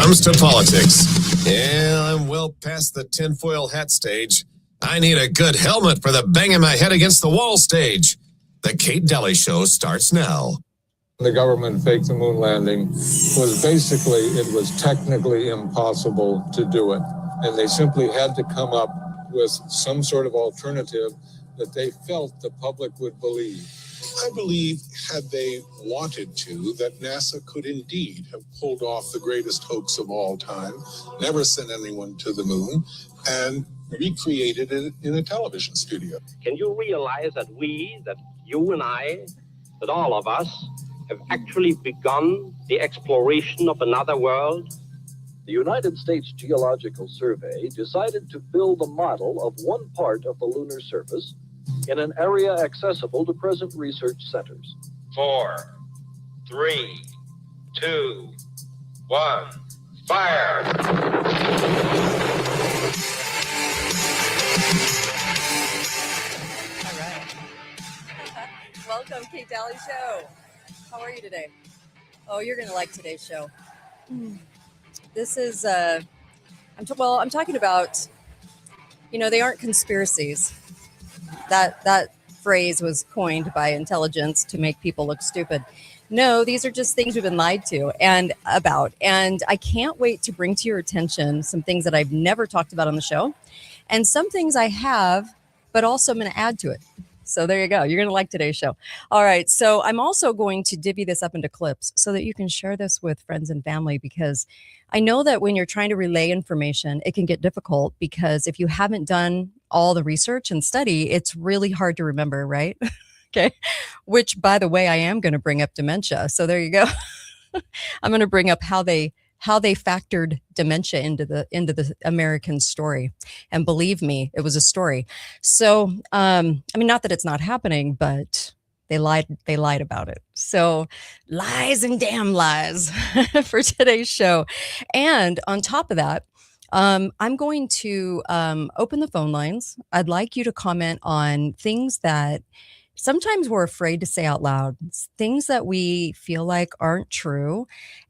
comes to politics. Yeah, I'm well past the tinfoil hat stage. I need a good helmet for the banging my head against the wall stage. The Kate Daly Show starts now. The government faked the moon landing was basically, it was technically impossible to do it. And they simply had to come up with some sort of alternative that they felt the public would believe. I believe, had they wanted to, that NASA could indeed have pulled off the greatest hoax of all time, never sent anyone to the moon, and recreated it in a television studio. Can you realize that you and I, that all of us, have actually begun the exploration of another world? The United States Geological Survey decided to build a model of one part of the lunar surface in an area accessible to present research centers. 4, 3, 2, 1, fire! All right. Welcome, Kate Daly Show. How are you today? Oh, you're going to like today's show. This is, I'm talking about, they aren't conspiracies. That phrase was coined by intelligence to make people look stupid. No, these are just things we've been lied to and about. And I can't wait to bring to your attention some things that I've never talked about on the show and some things I have, but also I'm going to add to it. So there you go. You're going to like today's show. All right. So I'm also going to divvy this up into clips so that you can share this with friends and family, because I know that when you're trying to relay information, it can get difficult because if you haven't done all the research and study, it's really hard to remember, right? Okay. Which, by the way, I am going to bring up dementia. So there you go. I'm going to bring up how they factored dementia into the American story. And believe me, it was a story. So, not that it's not happening, but they lied about it. So lies and damn lies for today's show. And on top of that, I'm going to open the phone lines. I'd like you to comment on things that sometimes we're afraid to say out loud, things that we feel like aren't true,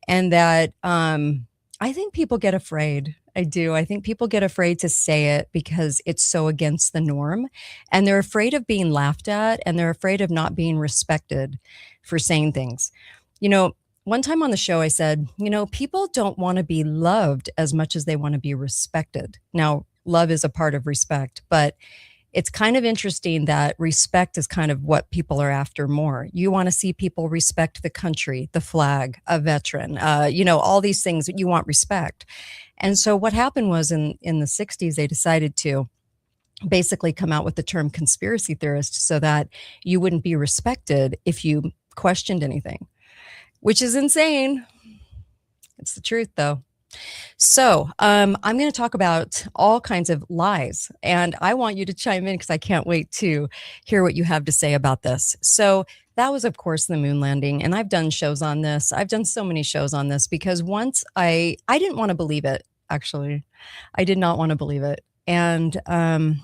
and that I think people get afraid. I do. I think people get afraid to say it because it's so against the norm, and they're afraid of being laughed at, and they're afraid of not being respected for saying things. One time on the show, I said, people don't want to be loved as much as they want to be respected. Now, love is a part of respect, but it's kind of interesting that respect is kind of what people are after more. You want to see people respect the country, the flag, a veteran, all these things that you want respect. And so what happened was in the 60s, they decided to basically come out with the term conspiracy theorist so that you wouldn't be respected if you questioned anything, which is insane. It's the truth, though. So I'm going to talk about all kinds of lies, and I want you to chime in because I can't wait to hear what you have to say about this. So that was, of course, the moon landing, and I've done shows on this. I've done so many shows on this because once I didn't want to believe it, actually. I did not want to believe it. And I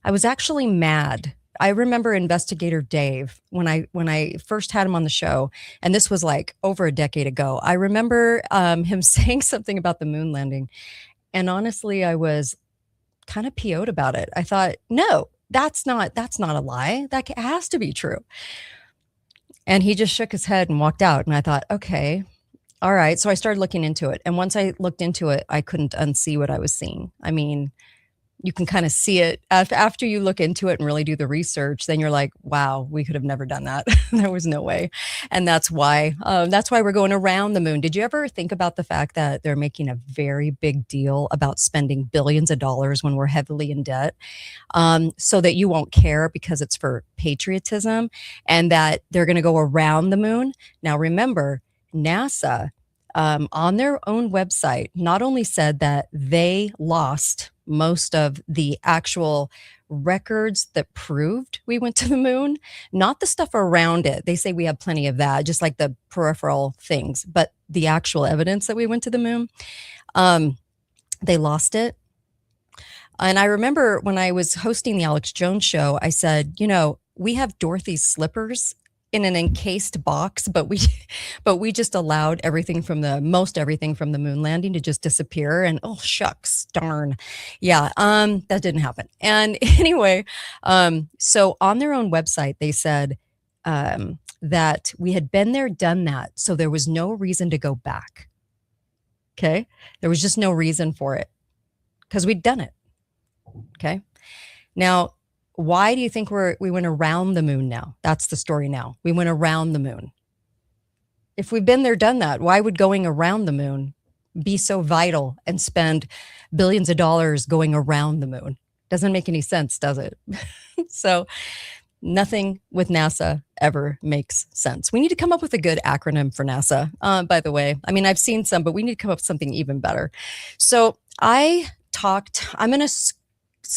was actually mad. I remember Investigator Dave when I first had him on the show, and this was like over a decade ago. I remember him saying something about the moon landing, and honestly, I was kind of PO'd about it. I thought, no, that's not a lie. That has to be true. And he just shook his head and walked out. And I thought, okay, all right. So I started looking into it, and once I looked into it, I couldn't unsee what I was seeing. I mean, you can kind of see it after you look into it and really do the research. Then you're like, wow, we could have never done that. There was no way. And that's why we're going around the moon. Did you ever think about the fact that they're making a very big deal about spending billions of dollars when we're heavily in debt, so that you won't care because it's for patriotism, and that they're going to go around the moon? Now, remember, NASA, on their own website, not only said that they lost most of the actual records that proved we went to the moon, not the stuff around it. They say we have plenty of that, just like the peripheral things, but the actual evidence that we went to the moon, they lost it. And I remember when I was hosting the Alex Jones show, I said, we have Dorothy's slippers in an encased box, but we just allowed most everything from the moon landing to just disappear. And oh shucks, darn, yeah, that didn't happen. And anyway, so on their own website they said that we had been there, done that, so there was no reason to go back. Okay, there was just no reason for it because we'd done it. Okay, now. Why do you think we went around the moon now? That's the story now. We went around the moon. If we've been there, done that, why would going around the moon be so vital and spend billions of dollars going around the moon? Doesn't make any sense, does it? So nothing with NASA ever makes sense. We need to come up with a good acronym for NASA, by the way. I mean, I've seen some, but we need to come up with something even better. So I'm going to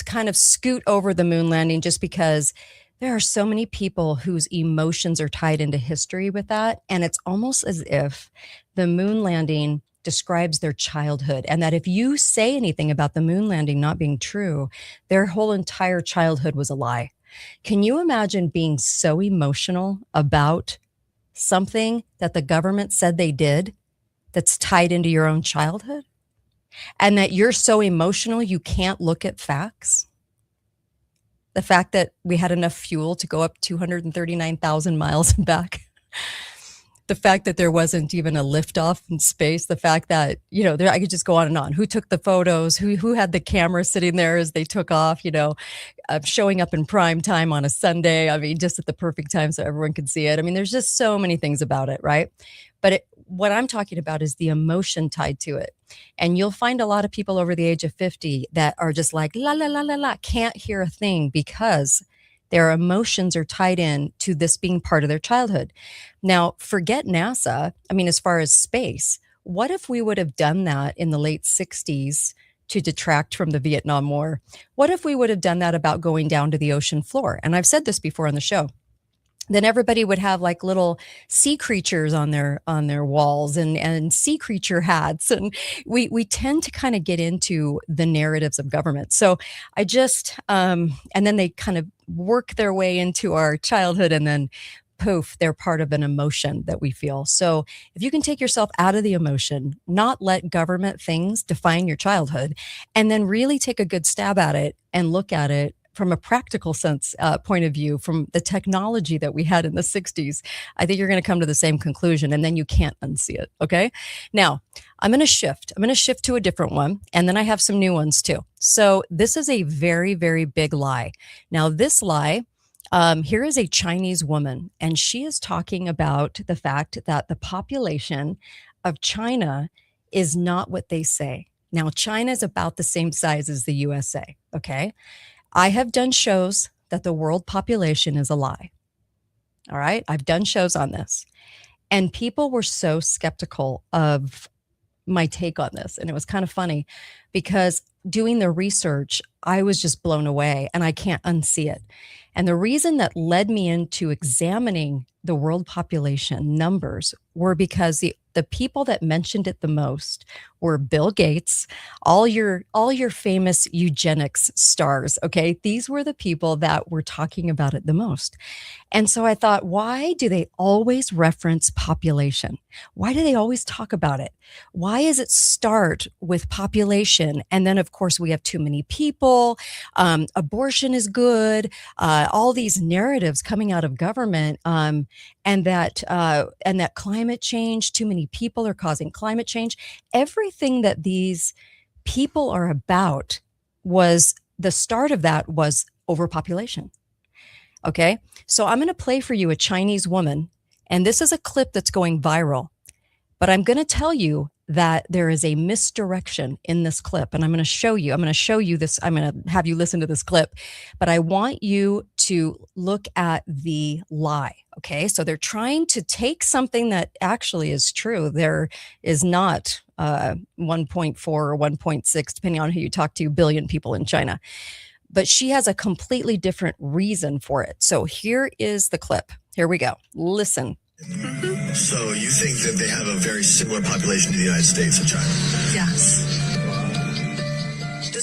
kind of scoot over the moon landing just because there are so many people whose emotions are tied into history with that. And it's almost as if the moon landing describes their childhood, and that if you say anything about the moon landing not being true, their whole entire childhood was a lie. Can you imagine being so emotional about something that the government said they did that's tied into your own childhood? And that you're so emotional you can't look at facts? The fact that we had enough fuel to go up 239,000 miles and back. The fact that there wasn't even a liftoff in space. The fact that, I could just go on and on. Who took the photos? Who had the camera sitting there as they took off, showing up in prime time on a Sunday. I mean, just at the perfect time so everyone could see it. I mean, there's just so many things about it, right? But what I'm talking about is the emotion tied to it. And you'll find a lot of people over the age of 50 that are just like, la, la, la, la, la, can't hear a thing because their emotions are tied in to this being part of their childhood. Now, forget NASA. I mean, as far as space, what if we would have done that in the late 60s to detract from the Vietnam War? What if we would have done that about going down to the ocean floor? And I've said this before on the show. Then everybody would have like little sea creatures on their walls and sea creature hats. And we tend to kind of get into the narratives of government. So I just, and then they kind of work their way into our childhood, and then poof, they're part of an emotion that we feel. So if you can take yourself out of the emotion, not let government things define your childhood, and then really take a good stab at it and look at it from a practical sense point of view, from the technology that we had in the 60s, I think you're going to come to the same conclusion, and then you can't unsee it. Okay. Now I'm going to shift to a different one. And then I have some new ones too. So this is a very, very big lie. Now this lie, here is a Chinese woman, and she is talking about the fact that the population of China is not what they say. Now, China is about the same size as the USA. Okay. I have done shows that the world population is a lie. All right. I've done shows on this, and people were so skeptical of my take on this. And it was kind of funny because doing the research, I was just blown away, and I can't unsee it. And the reason that led me into examining the world population numbers were because the people that mentioned it the most were Bill Gates, all your famous eugenics stars. Okay. These were the people that were talking about it the most. And so I thought, why do they always reference population? Why do they always talk about it? Why does it start with population? And then of course we have too many people, abortion is good, all these narratives coming out of government, and that climate change, too many people are causing climate change. Everything that these people are about, was the start of that was overpopulation. Okay, so I'm going to play for you a Chinese woman, and this is a clip that's going viral, but I'm going to tell you that there is a misdirection in this clip, and I'm going to show you this. I'm going to have you listen to this clip, but I want you to look at the lie. Okay, so they're trying to take something that actually is true. There is not 1.4 or 1.6, depending on who you talk to, billion people in China. But she has a completely different reason for it. So here is the clip. Here we go. Listen. So you think that they have a very similar population to the United States and China? Yes.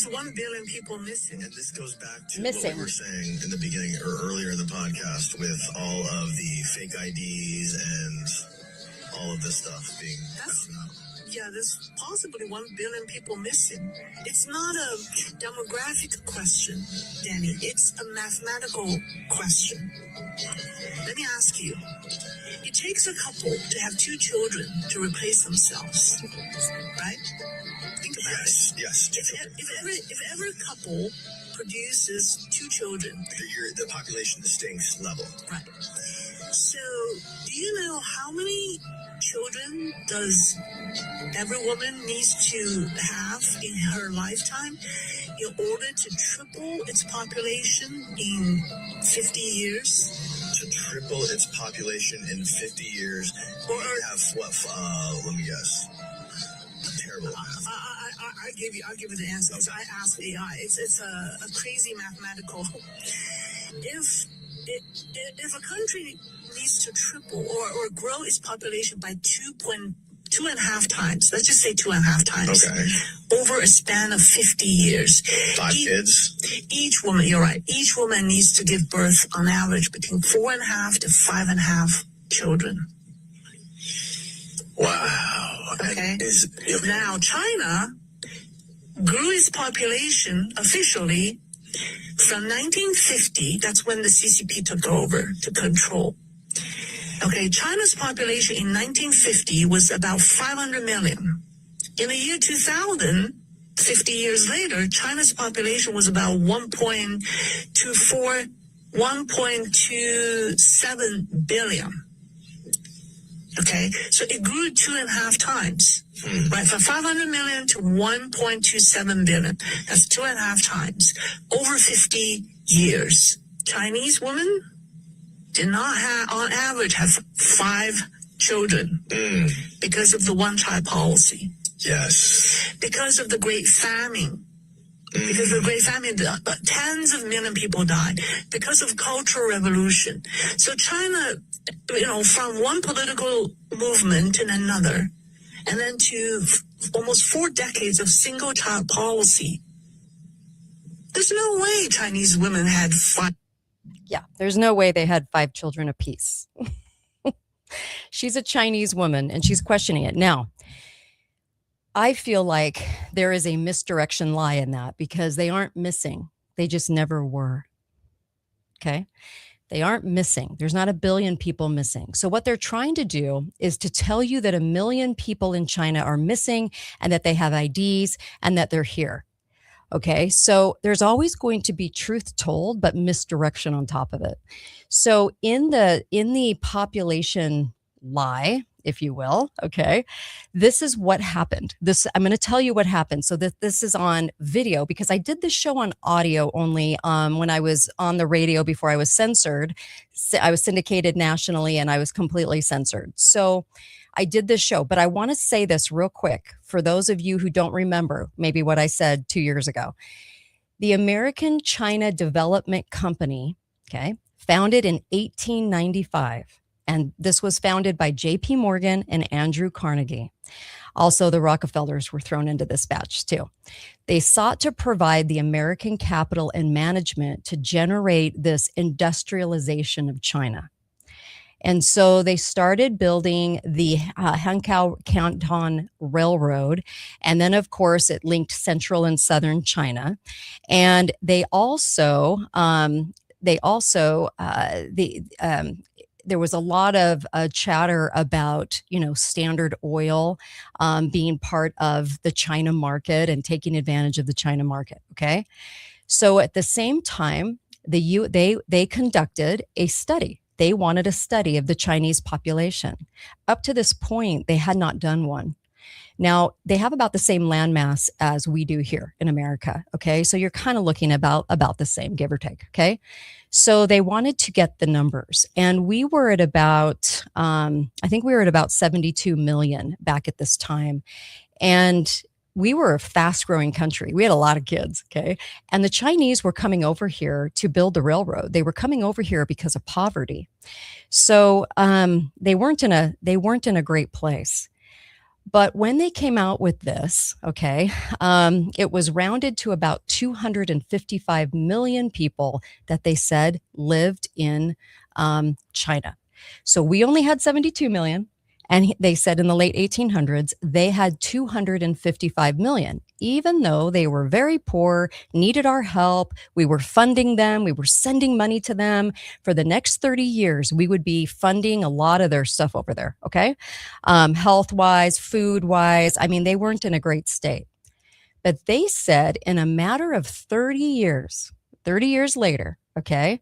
There's 1 billion people missing. And this goes back to Missing. what we were saying in the beginning or earlier in the podcast with all of the fake IDs and all of this stuff being found out. Yeah, there's possibly 1 billion people missing. It's not a demographic question, Danny. It's a mathematical question. Let me ask you. It takes a couple to have 2 children to replace themselves, right? Think about it. Yes. If every couple produces 2 children, the population stinks level. Right. So, do you know how many children does every woman needs to have in her lifetime in order to triple its population in 50 years? To triple its population in 50 years, or have what? Let me guess. Terrible. I'll give you the answer. Okay. I asked AI. It's a crazy mathematical. If a country needs to triple or grow its population by 2.5 times, let's just say 2.5 times, okay, over a span of 50 years. 5 kids? Each woman, you're right, each woman needs to give birth on average between 4.5 to 5.5 children. Wow. Okay. Now, China grew its population officially from 1950, that's when the CCP took over to control. Okay, China's population in 1950 was about 500 million. In the year 2000, 50 years later, China's population was about 1.27 billion. Okay, so it grew 2.5 times, right? From 500 million to 1.27 billion. That's 2.5 times over 50 years. Chinese women did not have, on average, have 5 children because of the one-child policy. Yes. Because of the Great Famine. Because of the Great Famine, tens of millions of people died. Because of Cultural Revolution. So China, from one political movement to another, and then to almost 4 decades of single-child policy, there's no way Chinese women had 5. Yeah, there's no way they had 5 children apiece. She's a Chinese woman, and she's questioning it. Now, I feel like there is a misdirection lie in that because they aren't missing. They just never were. Okay? They aren't missing. There's not 1 billion people missing. So what they're trying to do is to tell you that 1 million people in China are missing and that they have IDs and that they're here. Okay, so there's always going to be truth told, but misdirection on top of it. So in the population lie, if you will, okay, this is what happened. I'm going to tell you what happened. So this is on video because I did this show on audio only when I was on the radio before I was censored. I was syndicated nationally and I was completely censored. So I did this show, but I want to say this real quick for those of you who don't remember maybe what I said 2 years ago. The American China Development Company, okay, founded in 1895. And this was founded by J.P. Morgan and Andrew Carnegie. Also, the Rockefellers were thrown into this batch too. They sought to provide the American capital and management to generate this industrialization of China. And so they started building the Hankow Canton Railroad. And then, of course, it linked central and southern China. And there was a lot of chatter about, Standard Oil being part of the China market and taking advantage of the China market. Okay. So at the same time, they conducted a study. They wanted a study of the Chinese population. Up to this point, they had not done one. Now, they have about the same landmass as we do here in America, okay? So you're kind of looking about the same, give or take, okay? So they wanted to get the numbers. And we were at about, I think we were at about 72 million back at this time. And we were a fast-growing country. We had a lot of kids, okay? And the Chinese were coming over here to build the railroad. They were coming over here because of poverty. So they weren't in a great place. But when they came out with this, okay, it was rounded to about 255 million people that they said lived in China. So we only had 72 million. And they said in the late 1800s, they had 255 million, even though they were very poor, needed our help. We were funding them. We were sending money to them. For the next 30 years, we would be funding a lot of their stuff over there, okay? Health-wise, food-wise. I mean, they weren't in a great state. But they said in a matter of 30 years later, okay,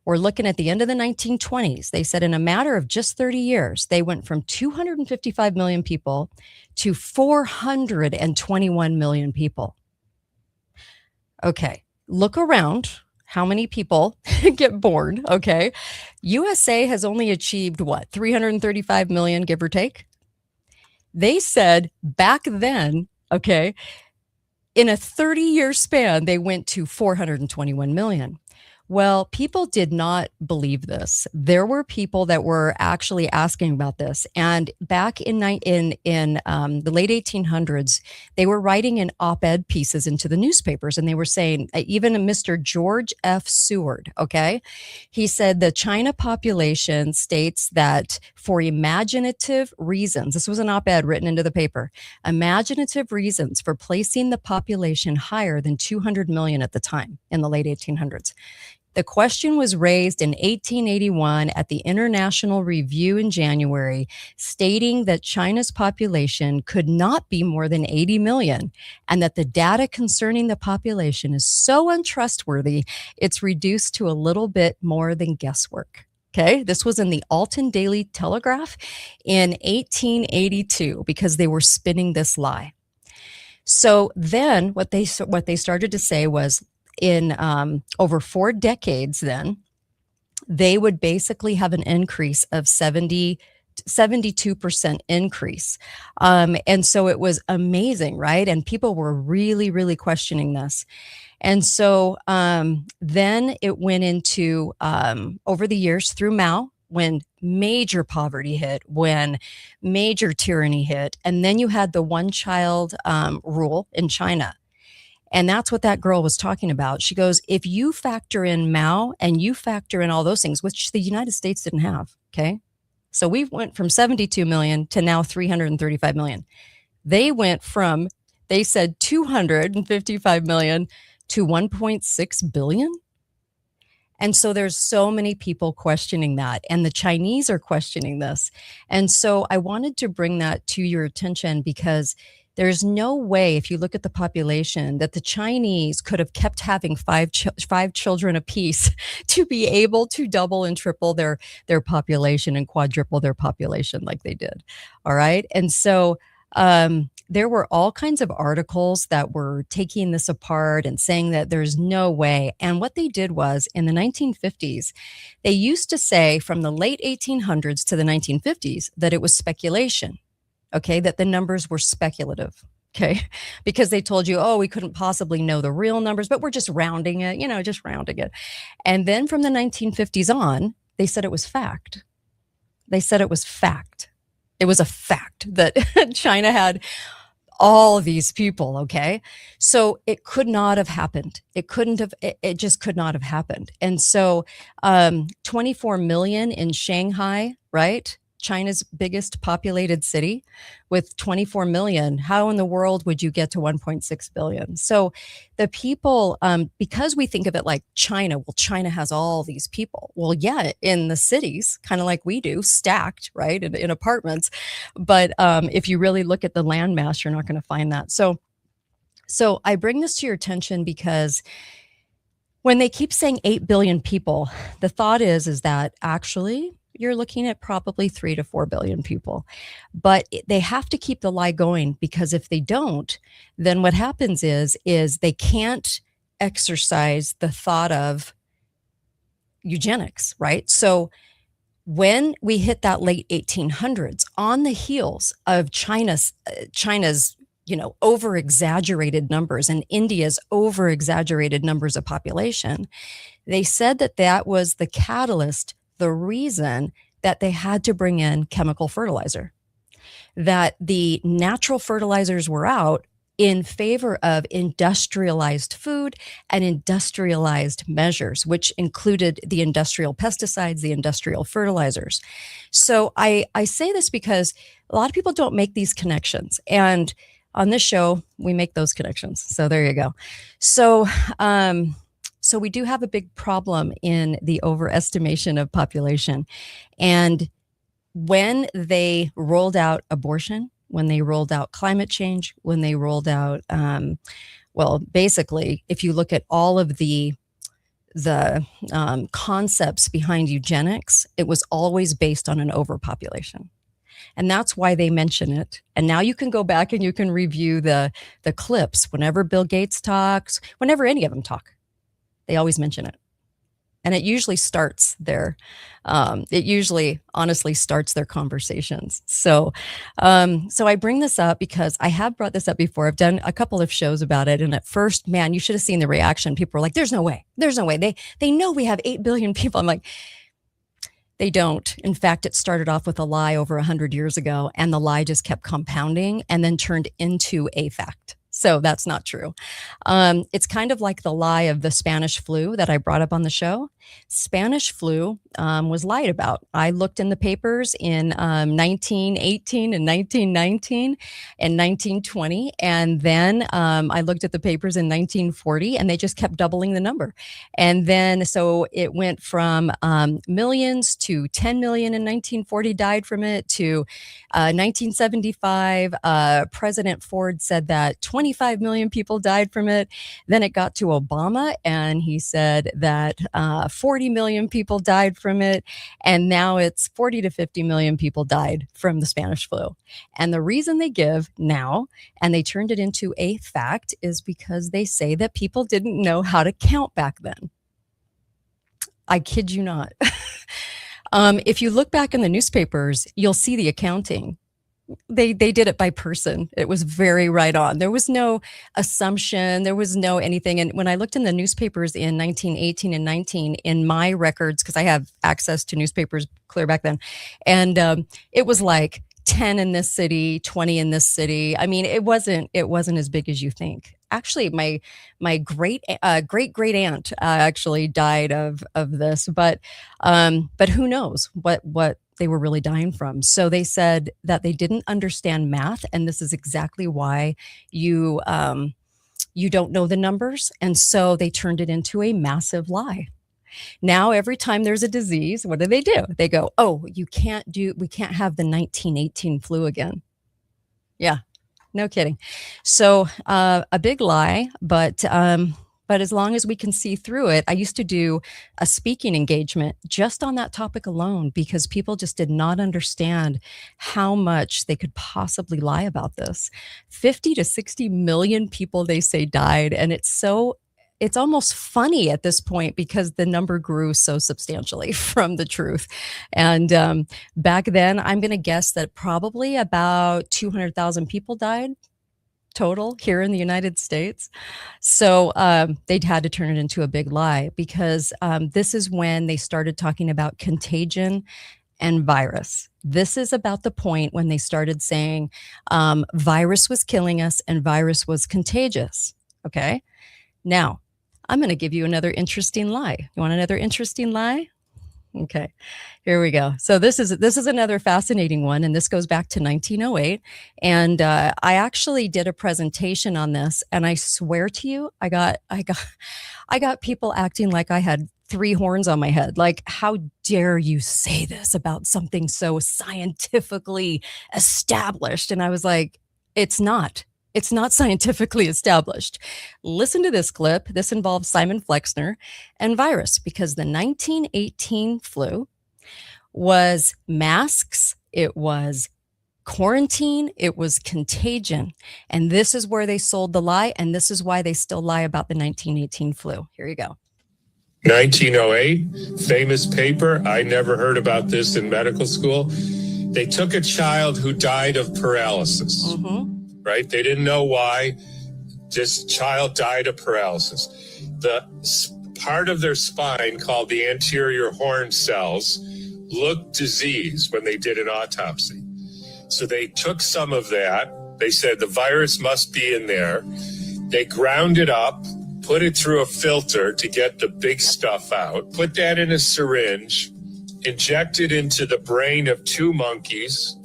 we're looking at the end of the 1920s. They said in a matter of just 30 years, they went from 255 million people to 421 million people. Okay, look around. How many people get born? Okay, USA has only achieved what, 335 million, give or take? They said back then, okay, in a 30-year span, they went to 421 million. Well, people did not believe this. There were people that were actually asking about this. And back in the late 1800s, they were writing in op-ed pieces into the newspapers. And they were saying, even Mr. George F. Seward, okay, he said the China population states that for imaginative reasons, this was an op-ed written into the paper, imaginative reasons for placing the population higher than 200 million at the time in the late 1800s. The question was raised in 1881 at the International Review in January, stating that China's population could not be more than 80 million, and that the data concerning the population is so untrustworthy, it's reduced to a little bit more than guesswork. Okay, this was in the Alton Daily Telegraph in 1882 because they were spinning this lie. So then what they started to say was, in over 4 decades, then they would basically have an increase of 72% increase. And so it was amazing, right? And people were really, really questioning this. And so then it went into over the years through Mao, when major poverty hit, when major tyranny hit, and then you had the one-child rule in China. And that's what that girl was talking about. She goes, if you factor in Mao and you factor in all those things, which the United States didn't have, okay? So we went from 72 million to now 335 million. They went from, they said 255 million to 1.6 billion. And so there's so many people questioning that, and the Chinese are questioning this. And so I wanted to bring that to your attention because there's no way, if you look at the population, that the Chinese could have kept having five children apiece to be able to double and triple their population and quadruple their population like they did. All right. And so there were all kinds of articles that were taking this apart and saying that there's no way. And what they did was, in the 1950s, they used to say from the late 1800s to the 1950s that it was speculation. Okay, that the numbers were speculative, okay, because they told you, oh, we couldn't possibly know the real numbers, but we're just rounding it, just rounding it. And then from the 1950s on, they said it was fact. They said it was fact. It was a fact that China had all of these people, okay? So it could not have happened. It just could not have happened. And so 24 million in Shanghai, right? China's biggest populated city with 24 million. How in the world would you get to 1.6 billion? So the people, because we think of it like China, well, China has all these people. Well, yeah, in the cities, kind of like we do, stacked, right, in apartments. But if you really look at the landmass, you're not going to find that. So I bring this to your attention because when they keep saying 8 billion people, the thought is that actually you're looking at probably 3 to 4 billion people. But they have to keep the lie going, because if they don't, then what happens is they can't exercise the thought of eugenics, right? So when we hit that late 1800s, on the heels of China's over-exaggerated numbers and India's over-exaggerated numbers of population, they said that was the catalyst, the reason that they had to bring in chemical fertilizer. that the natural fertilizers were out in favor of industrialized food and industrialized measures, which included the industrial pesticides, the industrial fertilizers. So I say this because a lot of people don't make these connections. And on this show, we make those connections. So there you go. So, so we do have a big problem in the overestimation of population. And when they rolled out abortion, when they rolled out climate change, when they rolled out, well, basically, if you look at all of the concepts behind eugenics, it was always based on an overpopulation. And that's why they mention it. And now you can go back and you can review the clips. Whenever Bill Gates talks, whenever any of them talk, they always mention it. And it usually starts their, honestly starts their conversations. So, so I bring this up because I have brought this up before. I've done a couple of shows about it. And at first, man, you should have seen the reaction. People were like, there's no way. There's no way. They know we have 8 billion people. I'm like, they don't. In fact, it started off with a lie over 100 years ago, and the lie just kept compounding and then turned into a fact. So that's not true. It's kind of like the lie of the Spanish flu that I brought up on the show. Spanish flu was lied about. I looked in the papers in 1918 and 1919 and 1920. And then I looked at the papers in 1940, and they just kept doubling the number. And then so it went from millions to 10 million in 1940 died from it to 1975. President Ford said that 25 million people died from it. Then it got to Obama, and he said that 40 million people died from it. And now it's 40 to 50 million people died from the Spanish flu. And the reason they give now, and they turned it into a fact, is because they say that people didn't know how to count back then. I kid you not. If you look back in the newspapers, you'll see the accounting. They did it by person. It was very right on. There was no assumption. There was no anything. And when I looked in the newspapers in 1918 and 19 in my records, because I have access to newspapers clear back then, and it was like 10 in this city, 20 in this city. I mean, it wasn't as big as you think. Actually, my great aunt actually died of this, but who knows what they were really dying from. So they said that they didn't understand math, and this is exactly why you don't know the numbers, and so they turned it into a massive lie. Now, every time there's a disease, what do? They go, oh, we can't have the 1918 flu again. Yeah, no kidding. So a big lie, but as long as we can see through it. I used to do a speaking engagement just on that topic alone because people just did not understand how much they could possibly lie about this. 50 to 60 million people, they say, died. And it's almost funny at this point because the number grew so substantially from the truth. And back then, I'm going to guess that probably about 200,000 people died total here in the United States. So they'd had to turn it into a big lie because this is when they started talking about contagion and virus. This is about the point when they started saying virus was killing us and virus was contagious. Okay. Now, I'm going to give you another interesting lie. You want another interesting lie? Okay, here we go. So this is another fascinating one, and this goes back to 1908. And I actually did a presentation on this, and I swear to you, I got people acting like I had 3 horns on my head. Like, how dare you say this about something so scientifically established? And I was like, it's not. It's not scientifically established. Listen to this clip. This involves Simon Flexner and virus because the 1918 flu was masks, it was quarantine, it was contagion. And this is where they sold the lie, and this is why they still lie about the 1918 flu. Here you go. 1908, famous paper. I never heard about this in medical school. They took a child who died of paralysis. Mm-hmm. Right? They didn't know why. This child died of paralysis. The part of their spine called the anterior horn cells looked diseased when they did an autopsy. So they took some of that. They said the virus must be in there. They ground it up, put it through a filter to get the big stuff out, put that in a syringe, injected into the brain of 2 monkeys.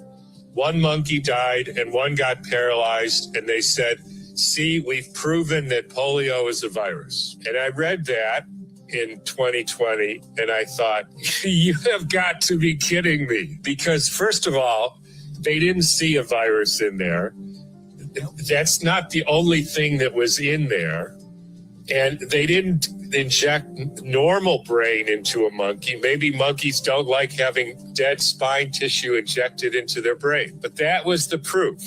1 monkey died and 1 got paralyzed. And they said, see, we've proven that polio is a virus. And I read that in 2020 and I thought, you have got to be kidding me. Because first of all, they didn't see a virus in there. That's not the only thing that was in there. And they didn't inject normal brain into a monkey. Maybe monkeys don't like having dead spine tissue injected into their brain. But that was the proof,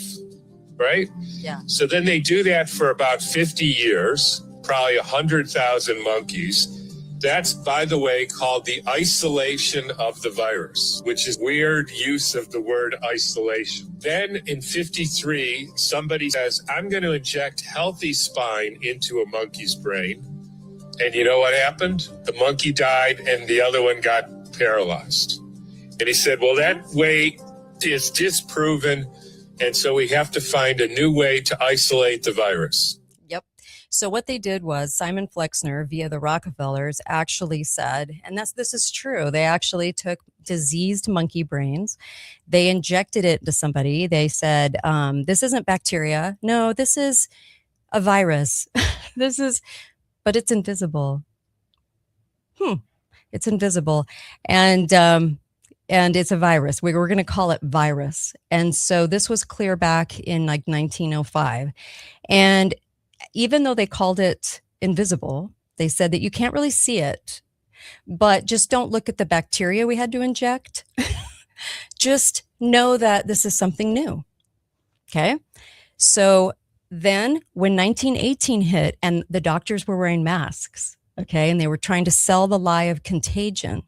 right? Yeah. So then they do that for about 50 years, probably 100,000 monkeys. That's, by the way, called the isolation of the virus, which is weird use of the word isolation. Then in 53, somebody says, I'm going to inject healthy spine into a monkey's brain. And you know what happened? The monkey died and the other one got paralyzed. And he said, well, that way is disproven. And so we have to find a new way to isolate the virus. Yep. So what they did was Simon Flexner via the Rockefellers actually said, and this is true, they actually took diseased monkey brains, they injected it to somebody, they said, this isn't bacteria, no, this is a virus. But it's invisible. It's invisible. And it's a virus. We were going to call it virus. And so this was clear back in like 1905. And even though they called it invisible, they said that you can't really see it, but just don't look at the bacteria we had to inject. Just know that this is something new. Okay. So then when 1918 hit and the doctors were wearing masks, okay, and they were trying to sell the lie of contagion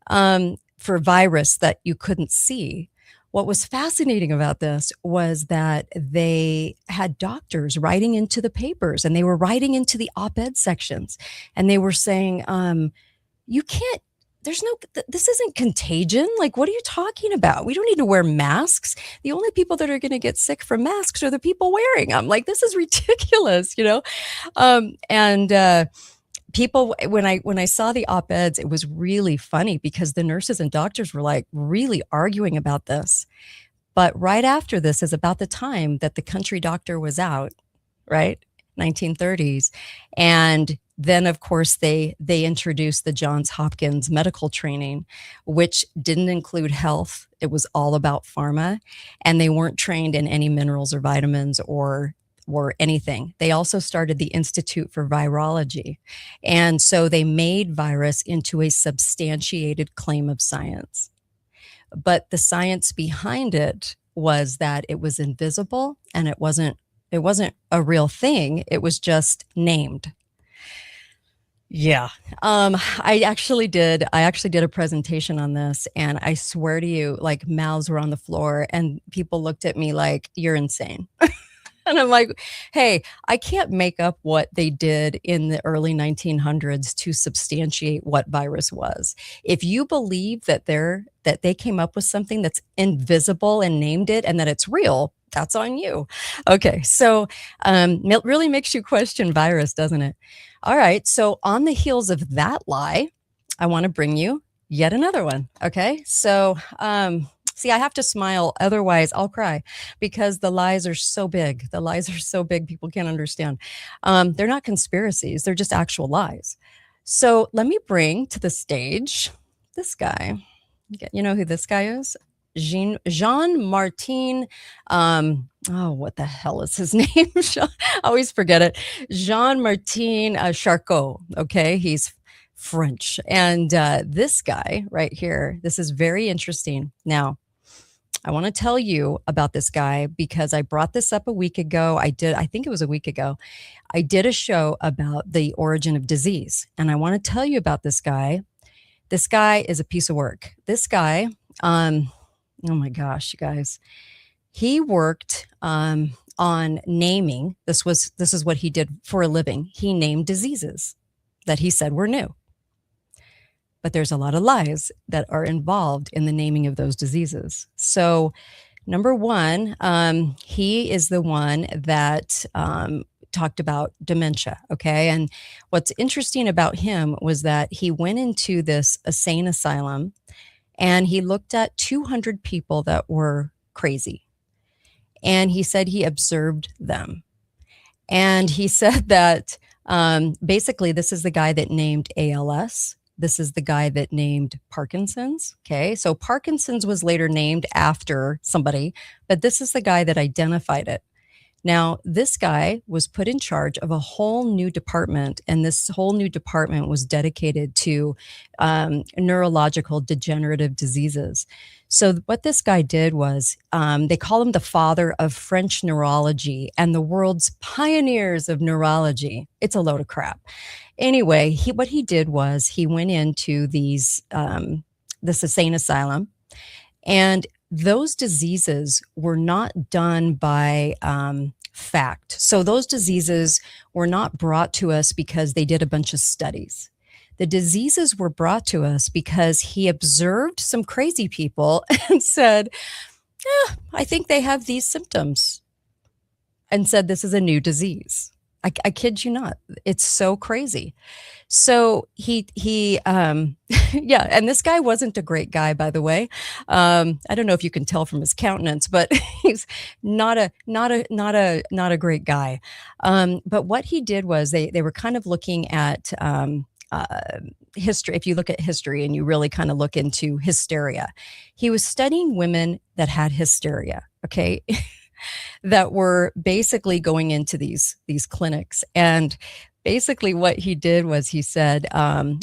for virus that you couldn't see. What was fascinating about this was that they had doctors writing into the papers and they were writing into the op-ed sections and they were saying, you can't, this isn't contagion. Like, what are you talking about? We don't need to wear masks. The only people that are going to get sick from masks are the people wearing them. Like, this is ridiculous, you know? People, when I saw the op-eds, it was really funny because the nurses and doctors were like really arguing about this. But right after this is about the time that the country doctor was out, right? 1930s. And then, of course, they introduced the Johns Hopkins medical training, which didn't include health. It was all about pharma. And they weren't trained in any minerals or vitamins or anything. They also started the Institute for Virology. And so they made virus into a substantiated claim of science. But the science behind it was that it was invisible and it wasn't a real thing. It was just named. Yeah. I actually did a presentation on this, and I swear to you, like, mouths were on the floor and people looked at me like, you're insane. And I'm like, hey, I can't make up what they did in the early 1900s to substantiate what virus was. If you believe that they came up with something that's invisible and named it and that it's real, that's on you. Okay, so it really makes you question virus, doesn't it? All right, so on the heels of that lie, I want to bring you yet another one. Okay, so see, I have to smile, otherwise I'll cry because the lies are so big. The lies are so big, people can't understand. They're not conspiracies, they're just actual lies. So let me bring to the stage this guy. You know who this guy is? Jean-Martin, what the hell is his name? I always forget it. Jean-Martin Charcot, okay? He's French. And this guy right here, this is very interesting. Now, I want to tell you about this guy because I brought this up a week ago. I think it was a week ago. I did a show about the origin of disease. And I want to tell you about this guy. This guy is a piece of work. This guy, oh my gosh, you guys. He worked on naming. This is what he did for a living. He named diseases that he said were new. But there's a lot of lies that are involved in the naming of those diseases. So Number one, he is the one that talked about dementia. Okay. And what's interesting about him was that he went into this insane asylum and he looked at 200 people that were crazy. And he said he observed them. And he said that basically, this is the guy that named ALS. This is the guy that named Parkinson's. Okay. So Parkinson's was later named after somebody, but this is the guy that identified it. Now, this guy was put in charge of a whole new department, and this whole new department was dedicated to neurological degenerative diseases. So what this guy did was they call him the father of French neurology and the world's pioneers of neurology. It's a load of crap. Anyway, what he did was he went into this insane asylum, and those diseases were not done by fact. So those diseases were not brought to us because they did a bunch of studies. The diseases were brought to us because he observed some crazy people and said, I think they have these symptoms, and said, this is a new disease. I kid you not. It's so crazy. So he yeah. And this guy wasn't a great guy, by the way. I don't know if you can tell from his countenance, but he's not a great guy. But what he did was they were kind of looking at history. If you look at history and you really kind of look into hysteria, he was studying women that had hysteria. Okay. that were basically going into these clinics. And basically what he did was he said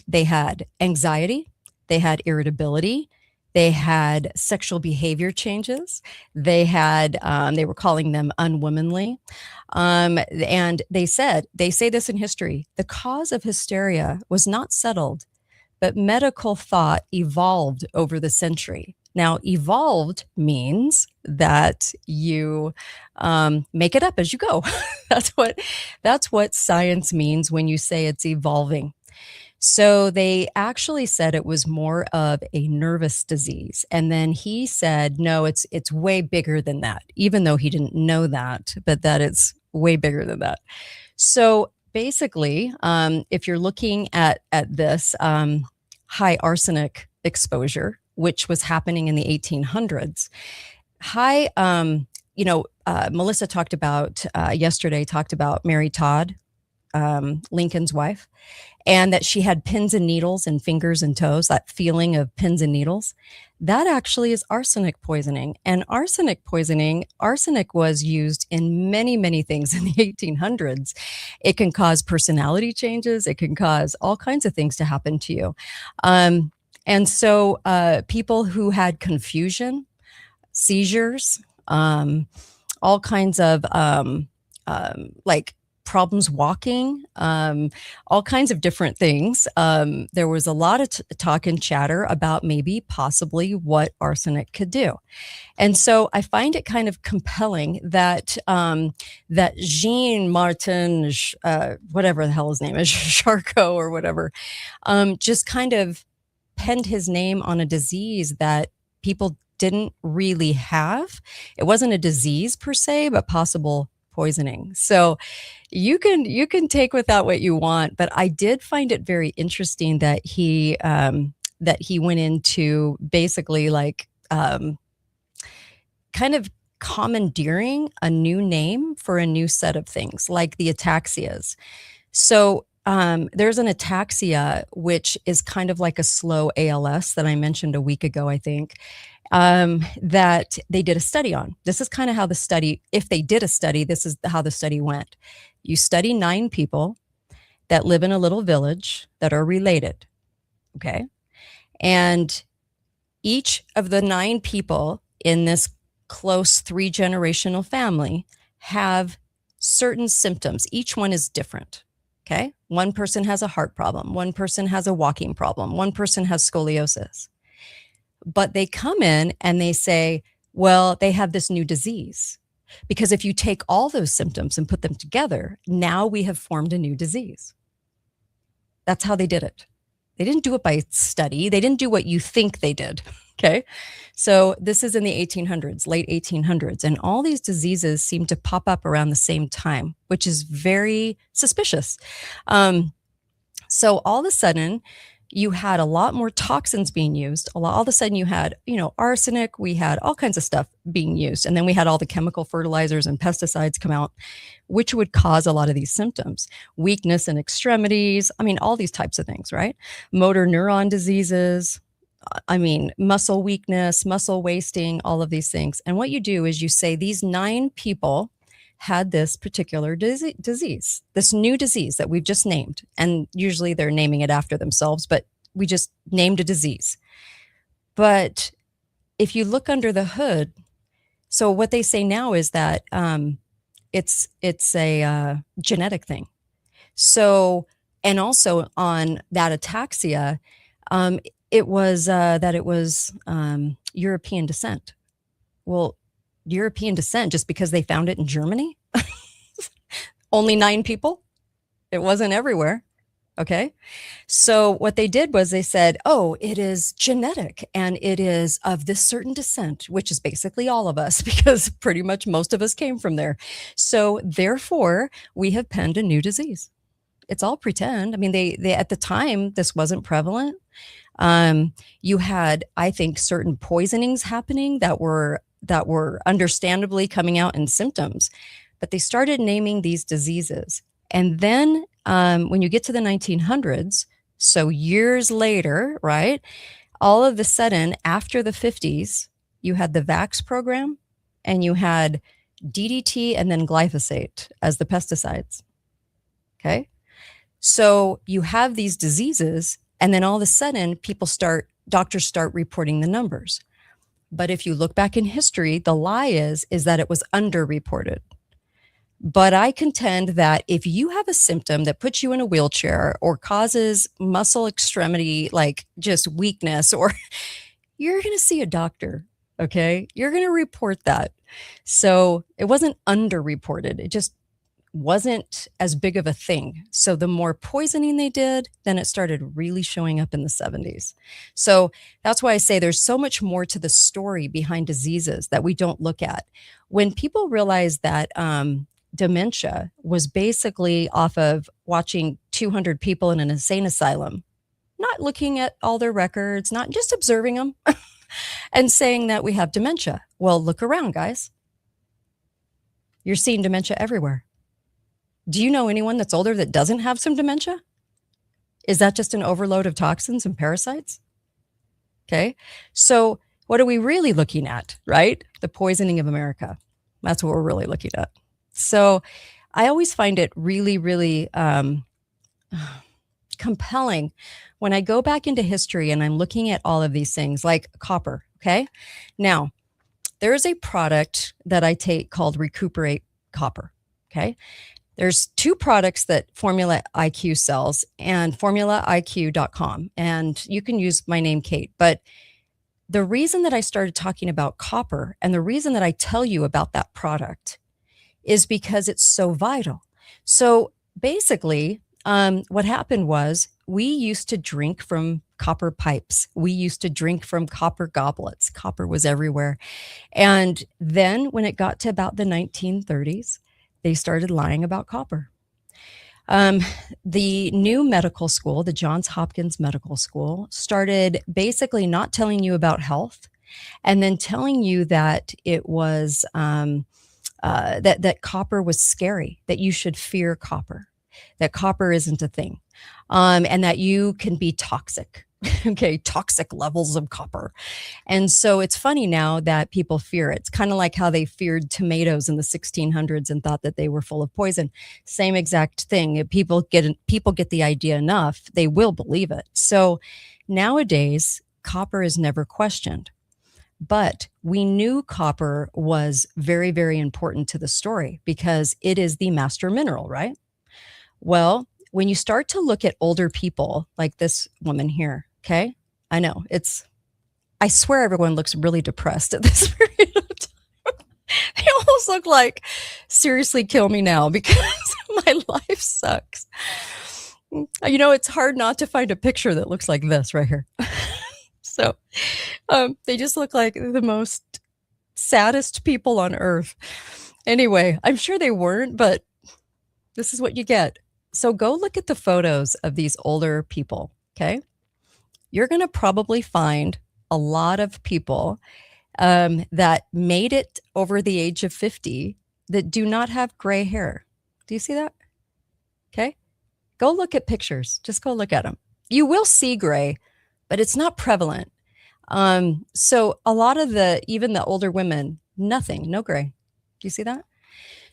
they had anxiety, they had irritability, they had sexual behavior changes, they were calling them unwomanly. And they say this in history, the cause of hysteria was not settled, but medical thought evolved over the century. Now, evolved means that you make it up as you go. That's what science means when you say it's evolving. So they actually said it was more of a nervous disease. And then he said, no, it's way bigger than that, even though he didn't know that, but that it's way bigger than that. So basically, if you're looking at this high arsenic exposure, which was happening in the 1800s. Melissa talked about yesterday, talked about Mary Todd, Lincoln's wife, and that she had pins and needles in fingers and toes, that feeling of pins and needles. That actually is arsenic poisoning. And arsenic was used in many, many things in the 1800s. It can cause personality changes. It can cause all kinds of things to happen to you. And so people who had confusion, seizures, all kinds of like problems walking, all kinds of different things. There was a lot of talk and chatter about maybe possibly what arsenic could do. And so I find it kind of compelling that that Jean Martin, whatever the hell his name is, Charcot or whatever, just kind of penned his name on a disease that people didn't really have. It wasn't a disease per se, but possible poisoning. So you can take with that what you want, but I did find it very interesting that he went into basically like kind of commandeering a new name for a new set of things, like the ataxias. So there's an ataxia, which is kind of like a slow ALS that I mentioned a week ago, I think, that they did a study on. This is kind of how the study, if they did a study, this is how the study went. You study 9 people that live in a little village that are related, okay? And each of the 9 people in this close 3-generational family have certain symptoms. Each one is different. Okay. One person has a heart problem. One person has a walking problem. One person has scoliosis. But they come in and they say, well, they have this new disease. Because if you take all those symptoms and put them together, now we have formed a new disease. That's how they did it. They didn't do it by study. They didn't do what you think they did. Okay. So this is in the 1800s, late 1800s. And all these diseases seem to pop up around the same time, which is very suspicious. So all of a sudden, you had a lot more toxins being used. All of a sudden, you had, arsenic. We had all kinds of stuff being used. And then we had all the chemical fertilizers and pesticides come out, which would cause a lot of these symptoms. Weakness in extremities. I mean, all these types of things, right? Motor neuron diseases. Muscle weakness, muscle wasting, all of these things. And what you do is you say these 9 people had this particular disease, this new disease that we've just named. And usually they're naming it after themselves, but we just named a disease. But if you look under the hood, so what they say now is that it's a genetic thing. So, and also on that ataxia, it was that it was European descent. Well, European descent just because they found it in Germany? Only 9 people? It wasn't everywhere. Okay. So what they did was they said, oh, it is genetic and it is of this certain descent, which is basically all of us because pretty much most of us came from there. So therefore, we have penned a new disease. It's all pretend. I mean, they at the time, this wasn't prevalent. You had, I think, certain poisonings happening that were understandably coming out in symptoms, but they started naming these diseases. And then when you get to the 1900s, so years later, right, all of a sudden, after the 50s, you had the VAX program and you had DDT and then glyphosate as the pesticides. Okay. So you have these diseases, and then all of a sudden, doctors start reporting the numbers. But if you look back in history, the lie is that it was underreported. But I contend that if you have a symptom that puts you in a wheelchair or causes muscle extremity, like just weakness, or you're going to see a doctor. Okay. You're going to report that. So it wasn't underreported. It just wasn't as big of a thing. So the more poisoning they did, then it started really showing up in the 70s. So that's why I say there's so much more to the story behind diseases that we don't look at. When people realize that dementia was basically off of watching 200 people in an insane asylum, not looking at all their records, not just observing them and saying that we have dementia. Well, look around, guys. You're seeing dementia everywhere. Do you know anyone that's older that doesn't have some dementia? Is that just an overload of toxins and parasites? Okay. So what are we really looking at, right? The poisoning of America. That's what we're really looking at. So I always find it really, really compelling when I go back into history and I'm looking at all of these things like copper. Okay. Now, there's a product that I take called Recuperate Copper. Okay. There's 2 products that Formula IQ sells and formulaiq.com. And you can use my name, Kate. But the reason that I started talking about copper and the reason that I tell you about that product is because it's so vital. So basically, what happened was we used to drink from copper pipes. We used to drink from copper goblets. Copper was everywhere. And then when it got to about the 1930s, they started lying about copper. The new medical school, the Johns Hopkins Medical School, started basically not telling you about health and then telling you that it was that copper was scary, that you should fear copper, that copper isn't a thing, and that you can be toxic. Okay, toxic levels of copper. And so it's funny now that people fear it. It's kind of like how they feared tomatoes in the 1600s and thought that they were full of poison. Same exact thing. If people get the idea enough, they will believe it. So nowadays, copper is never questioned. But we knew copper was very, very important to the story because it is the master mineral, right? Well, when you start to look at older people like this woman here, okay, I know I swear everyone looks really depressed at this period of time. They almost look like, seriously, kill me now because my life sucks. It's hard not to find a picture that looks like this right here. So they just look like the most saddest people on earth. Anyway, I'm sure they weren't, but this is what you get. So go look at the photos of these older people, okay? You're going to probably find a lot of people that made it over the age of 50 that do not have gray hair. Do you see that? Okay. Go look at pictures. Just go look at them. You will see gray, but it's not prevalent. So a lot of even the older women, nothing, no gray. Do you see that?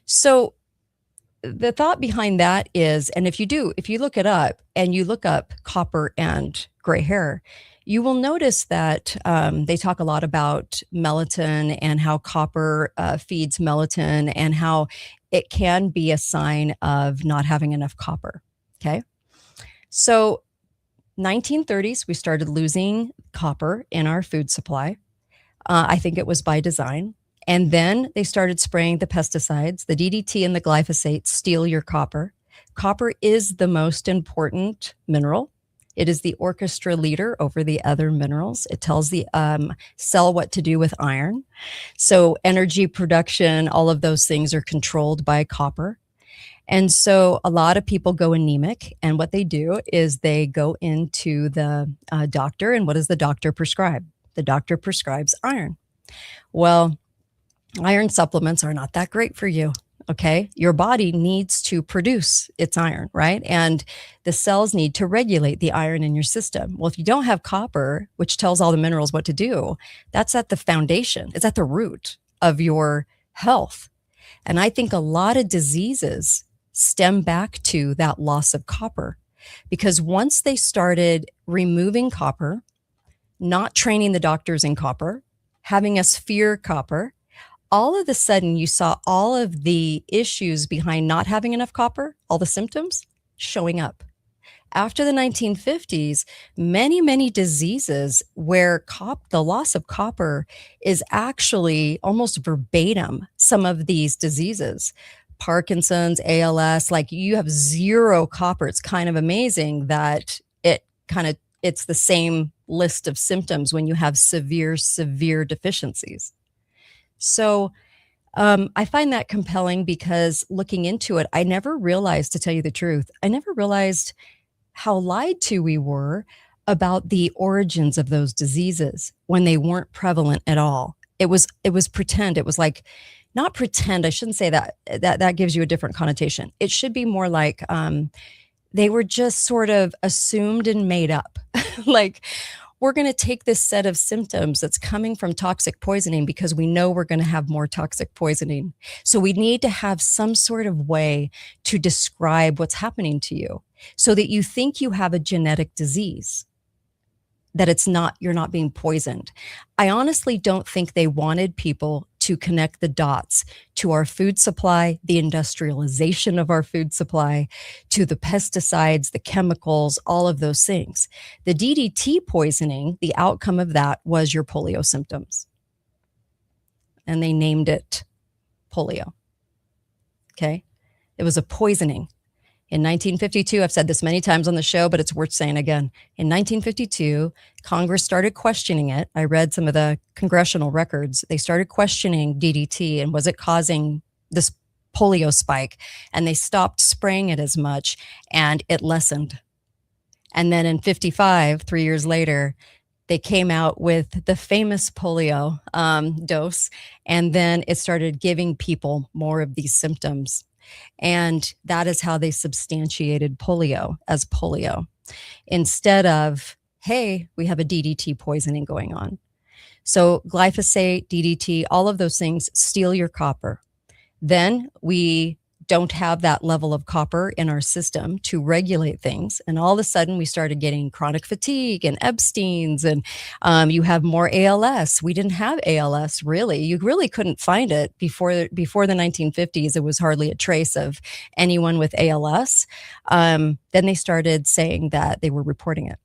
So the thought behind that is, and if you look it up and you look up copper and gray hair, you will notice that they talk a lot about melatonin and how copper feeds melatonin and how it can be a sign of not having enough copper. Okay. So 1930s, we started losing copper in our food supply. I think it was by design. And then they started spraying the pesticides. The DDT and the glyphosate steal your copper. Copper is the most important mineral. It is the orchestra leader over the other minerals. It tells the cell what to do with iron. So energy production, all of those things are controlled by copper. And so a lot of people go anemic, and what they do is they go into the doctor, and what does the doctor prescribe? The doctor prescribes iron. Well, iron supplements are not that great for you, okay? Your body needs to produce its iron, right? And the cells need to regulate the iron in your system. Well, if you don't have copper, which tells all the minerals what to do, that's at the foundation. It's at the root of your health. And I think a lot of diseases stem back to that loss of copper, because once they started removing copper, not training the doctors in copper, having us fear copper, all of a sudden you saw all of the issues behind not having enough copper, all the symptoms showing up. After the 1950s, many diseases where the loss of copper is actually almost verbatim some of these diseases. Parkinson's, ALS, like you have zero copper. It's kind of amazing that it's the same list of symptoms when you have severe deficiencies. So I find that compelling because looking into it, I never realized, to tell you the truth, I never realized how lied to we were about the origins of those diseases when they weren't prevalent at all. It was pretend. It was like, not pretend, I shouldn't say that. That gives you a different connotation. It should be more like they were just sort of assumed and made up. Like, we're going to take this set of symptoms that's coming from toxic poisoning because we know we're going to have more toxic poisoning. So we need to have some sort of way to describe what's happening to you so that you think you have a genetic disease, that you're not being poisoned. I honestly don't think they wanted people to connect the dots to our food supply, the industrialization of our food supply, to the pesticides, the chemicals, all of those things. The DDT poisoning, the outcome of that was your polio symptoms. And they named it polio. Okay? It was a poisoning. In 1952, I've said this many times on the show, but it's worth saying again. In 1952, Congress started questioning it. I read some of the congressional records. They started questioning DDT and was it causing this polio spike? And they stopped spraying it as much and it lessened. And then in 55, 3 years later, they came out with the famous polio dose. And then it started giving people more of these symptoms. And that is how they substantiated polio as polio, instead of, hey, we have a DDT poisoning going on. So glyphosate, DDT, all of those things steal your copper. Then we don't have that level of copper in our system to regulate things. And all of a sudden we started getting chronic fatigue and Epstein's, and you have more ALS. We didn't have ALS, really. You really couldn't find it before the 1950s. It was hardly a trace of anyone with ALS. Then they started saying that they were reporting it.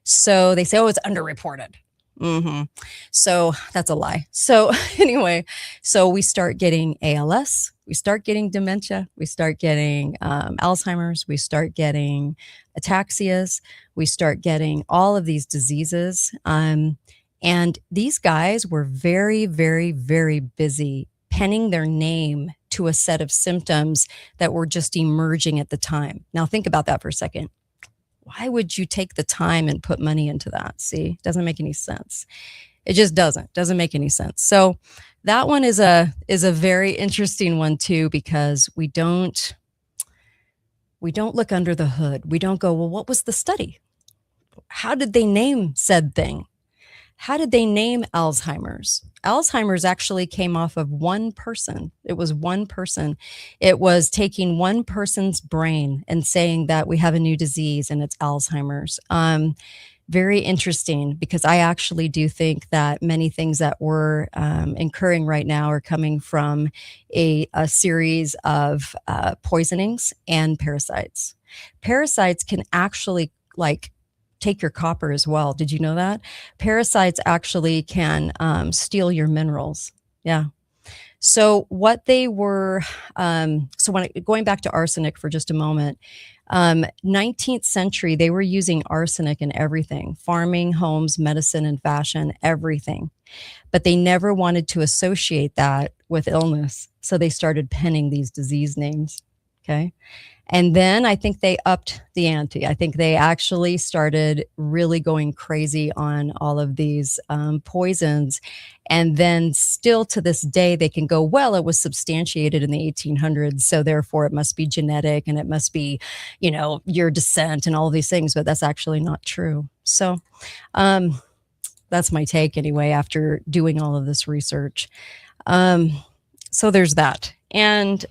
So they say, oh, it's underreported. So that's a lie. So anyway, so we start getting ALS, we start getting dementia, we start getting Alzheimer's, we start getting ataxias, we start getting all of these diseases. And these guys were very, very, very busy penning their name to a set of symptoms that were just emerging at the time. Now think about that for a second. Why would you take the time and put money into that? See, doesn't make any sense. It just doesn't make any sense. So that one is a very interesting one too, because we don't look under the hood. We don't go, well, what was the study? How did they name said thing? How did they name Alzheimer's? Alzheimer's actually came off of one person. It was one person. It was taking one person's brain and saying that we have a new disease and it's Alzheimer's. Very interesting, because I actually do think that many things that we're incurring right now are coming from a series of poisonings and parasites. Parasites can actually take your copper as well. Did you know that? Parasites actually can steal your minerals. Yeah. So what they were, going back to arsenic for just a moment, 19th century, they were using arsenic in everything: farming, homes, medicine, and fashion, everything. But they never wanted to associate that with illness. So they started penning these disease names. Okay. And then I think they upped the ante. I think they actually started really going crazy on all of these poisons. And then still to this day, they can go, well, it was substantiated in the 1800s, so therefore it must be genetic and it must be, your descent and all of these things. But that's actually not true. So that's my take anyway, after doing all of this research. So there's that. And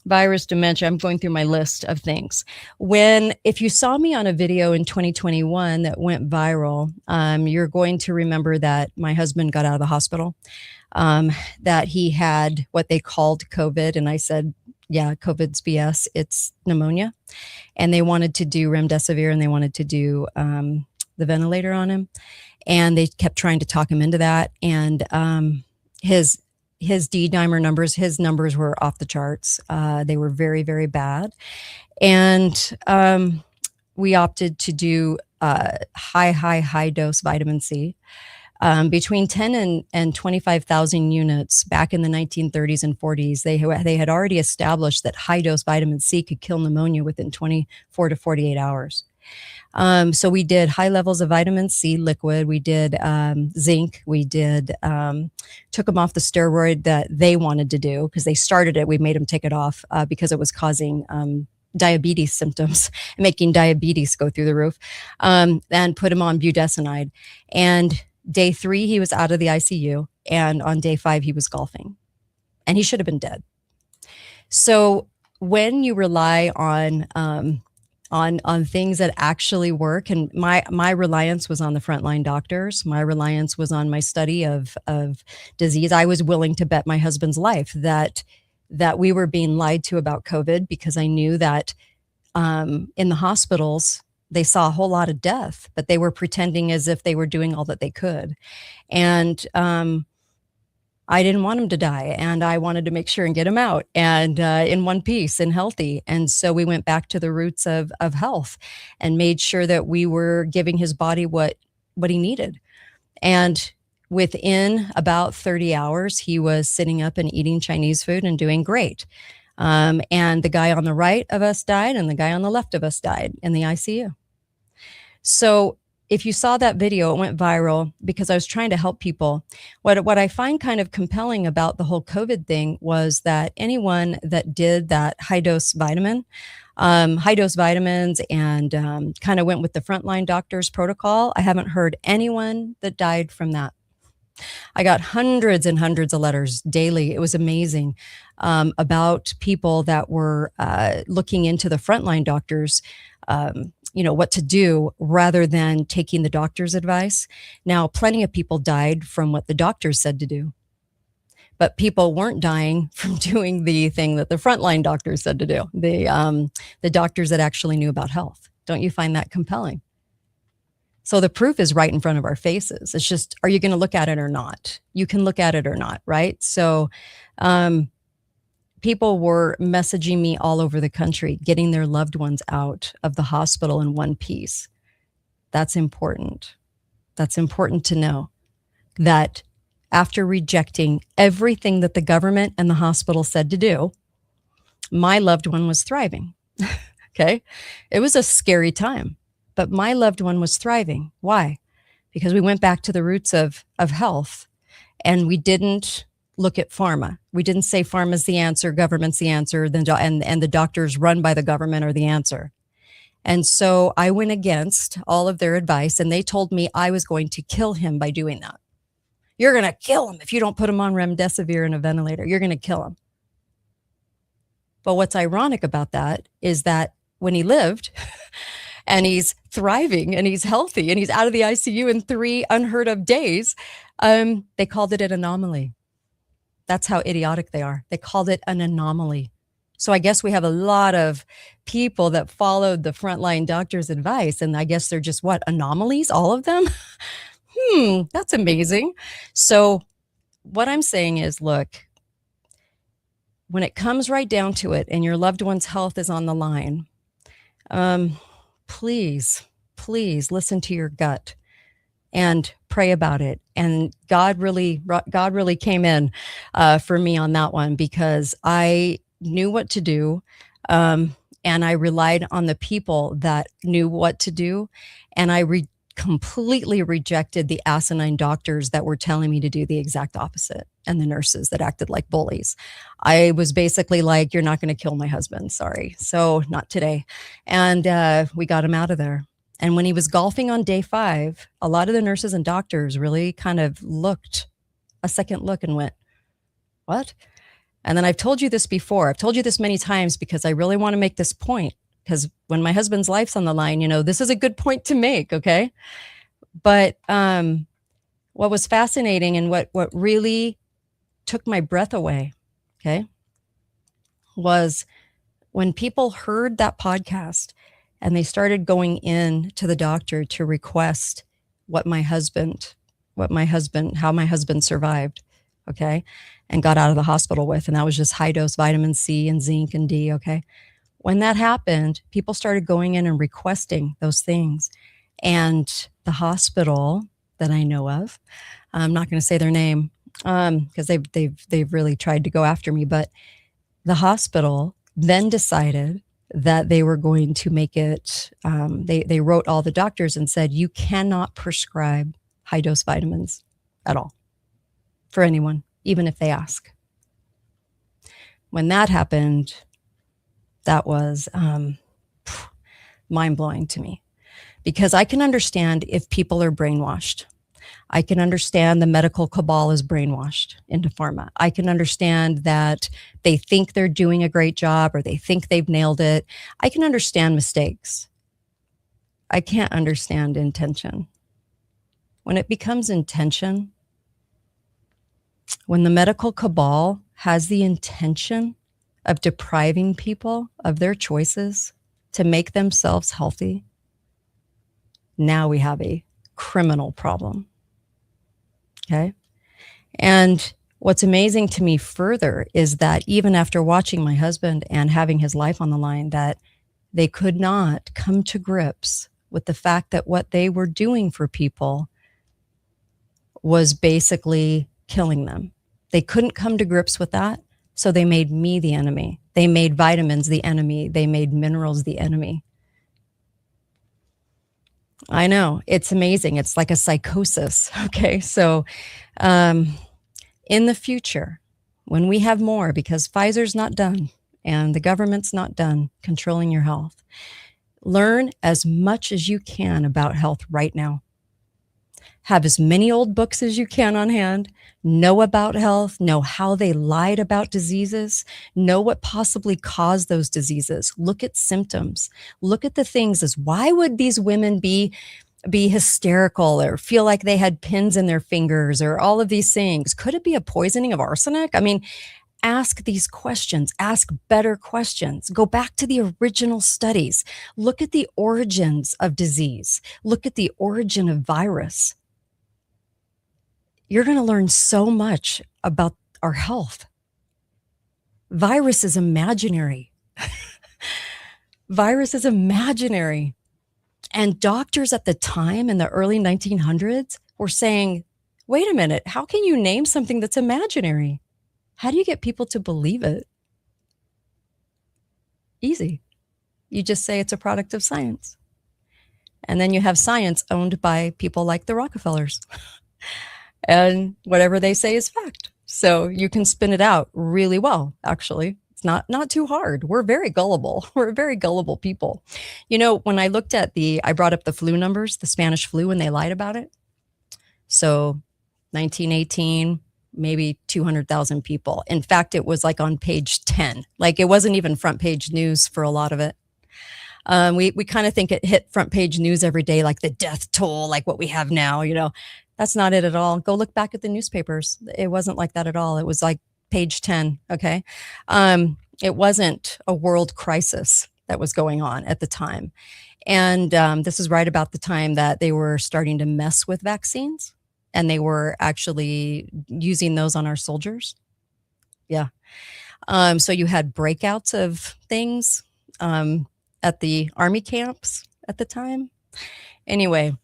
virus, dementia, I'm going through my list of things. If you saw me on a video in 2021 that went viral, you're going to remember that my husband got out of the hospital, that he had what they called COVID. And I said, yeah, COVID's BS, it's pneumonia. And they wanted to do remdesivir and they wanted to do the ventilator on him. And they kept trying to talk him into that. And his D-dimer numbers, his numbers were off the charts. They were very, very bad. And we opted to do high dose vitamin C. Between 10 and 25,000 units back in the 1930s and 40s, they had already established that high dose vitamin C could kill pneumonia within 24 to 48 hours. So we did high levels of vitamin C liquid. We did zinc. We did took them off the steroid that they wanted to do, because they started it. We made them take it off because it was causing diabetes symptoms, making diabetes go through the roof, and put him on budesonide. And day 3, he was out of the ICU. And on day 5, he was golfing. And he should have been dead. So when you rely on things that actually work. And my reliance was on the frontline doctors. My reliance was on my study of disease. I was willing to bet my husband's life that we were being lied to about COVID, because I knew that in the hospitals, they saw a whole lot of death, but they were pretending as if they were doing all that they could. And I didn't want him to die, and I wanted to make sure and get him out and in one piece and healthy. And so we went back to the roots of health and made sure that we were giving his body what he needed. And within about 30 hours, he was sitting up and eating Chinese food and doing great. And the guy on the right of us died, and the guy on the left of us died in the ICU. So if you saw that video, it went viral because I was trying to help people. What I find kind of compelling about the whole COVID thing was that anyone that did that high dose vitamins and kind of went with the frontline doctor's protocol, I haven't heard anyone that died from that. I got hundreds and hundreds of letters daily. It was amazing, about people that were looking into the frontline doctors, what to do rather than taking the doctor's advice. Now, plenty of people died from what the doctors said to do, but people weren't dying from doing the thing that the frontline doctors said to do, the doctors that actually knew about health. Don't you find that compelling? So the proof is right in front of our faces. It's just, are you going to look at it or not? You can look at it or not, right? So people were messaging me all over the country, getting their loved ones out of the hospital in one piece. That's important. That's important to know that after rejecting everything that the government and the hospital said to do, my loved one was thriving. Okay. It was a scary time, but my loved one was thriving. Why? Because we went back to the roots of health, and we didn't look at pharma. We didn't say pharma's the answer, government's the answer, and the doctors run by the government are the answer. And so I went against all of their advice, and they told me I was going to kill him by doing that. You're going to kill him if you don't put him on remdesivir and a ventilator. You're going to kill him. But what's ironic about that is that when he lived and he's thriving and he's healthy and he's out of the ICU in 3 unheard of days, they called it an anomaly. That's how idiotic they are. They called it an anomaly. So I guess we have a lot of people that followed the frontline doctor's advice, and I guess they're just what, anomalies, all of them? That's amazing. So what I'm saying is, look, when it comes right down to it and your loved one's health is on the line, please listen to your gut and pray about it. And God really came in for me on that one, because I knew what to do. And I relied on the people that knew what to do. And I completely rejected the asinine doctors that were telling me to do the exact opposite, and the nurses that acted like bullies. I was basically like, you're not going to kill my husband. Sorry. So not today. And we got him out of there. And when he was golfing on day 5, a lot of the nurses and doctors really kind of looked a second look and went, what? And then I've told you this before. I've told you this many times because I really want to make this point, because when my husband's life's on the line, this is a good point to make. Okay. But what was fascinating and what really took my breath away, okay, was when people heard that podcast and they started going in to the doctor to request how my husband survived, okay, and got out of the hospital with, and that was just high dose vitamin C and zinc and D, okay. When that happened, people started going in and requesting those things. And the hospital that I know of, I'm not going to say their name because they've really tried to go after me, but the hospital then decided that they were going to make it, they wrote all the doctors and said, you cannot prescribe high dose vitamins at all for anyone, even if they ask. When that happened, that was mind-blowing to me, because I can understand if people are brainwashed. I can understand the medical cabal is brainwashed into pharma. I can understand that they think they're doing a great job or they think they've nailed it. I can understand mistakes. I can't understand intention. When it becomes intention, when the medical cabal has the intention of depriving people of their choices to make themselves healthy, now we have a criminal problem. Okay. And what's amazing to me further is that even after watching my husband and having his life on the line, that they could not come to grips with the fact that what they were doing for people was basically killing them. They couldn't come to grips with that. So they made me the enemy. They made vitamins the enemy. They made minerals the enemy. I know, it's amazing. It's like a psychosis. Okay. So in the future, when we have more, because Pfizer's not done and the government's not done controlling your health, learn as much as you can about health right now. Have as many old books as you can on hand, know about health, know how they lied about diseases, know what possibly caused those diseases, look at symptoms, look at the things as why would these women be hysterical or feel like they had pins in their fingers or all of these things? Could it be a poisoning of arsenic? I mean, ask these questions, ask better questions, go back to the original studies, look at the origins of disease, look at the origin of virus. You're going to learn so much about our health. Virus is imaginary. Virus is imaginary. And doctors at the time in the early 1900s were saying, wait a minute, how can you name something that's imaginary? How do you get people to believe it? Easy. You just say it's a product of science. And then you have science owned by people like the Rockefellers. And whatever they say is fact. So you can spin it out really well, actually. It's not too hard. We're very gullible. We're very gullible people. You know, when I looked at I brought up the flu numbers, the Spanish flu, and they lied about it. So 1918, maybe 200,000 people. In fact, it was like on page 10. Like it wasn't even front page news for a lot of it. We kind of think it hit front page news every day, like the death toll, like what we have now, you know. That's not it at all. Go look back at the newspapers. It wasn't like that at all. It was like page 10. Okay. It wasn't a world crisis that was going on at the time. And this is right about the time that they were starting to mess with vaccines and they were actually using those on our soldiers. Yeah. So you had breakouts of things at the army camps at the time. Anyway,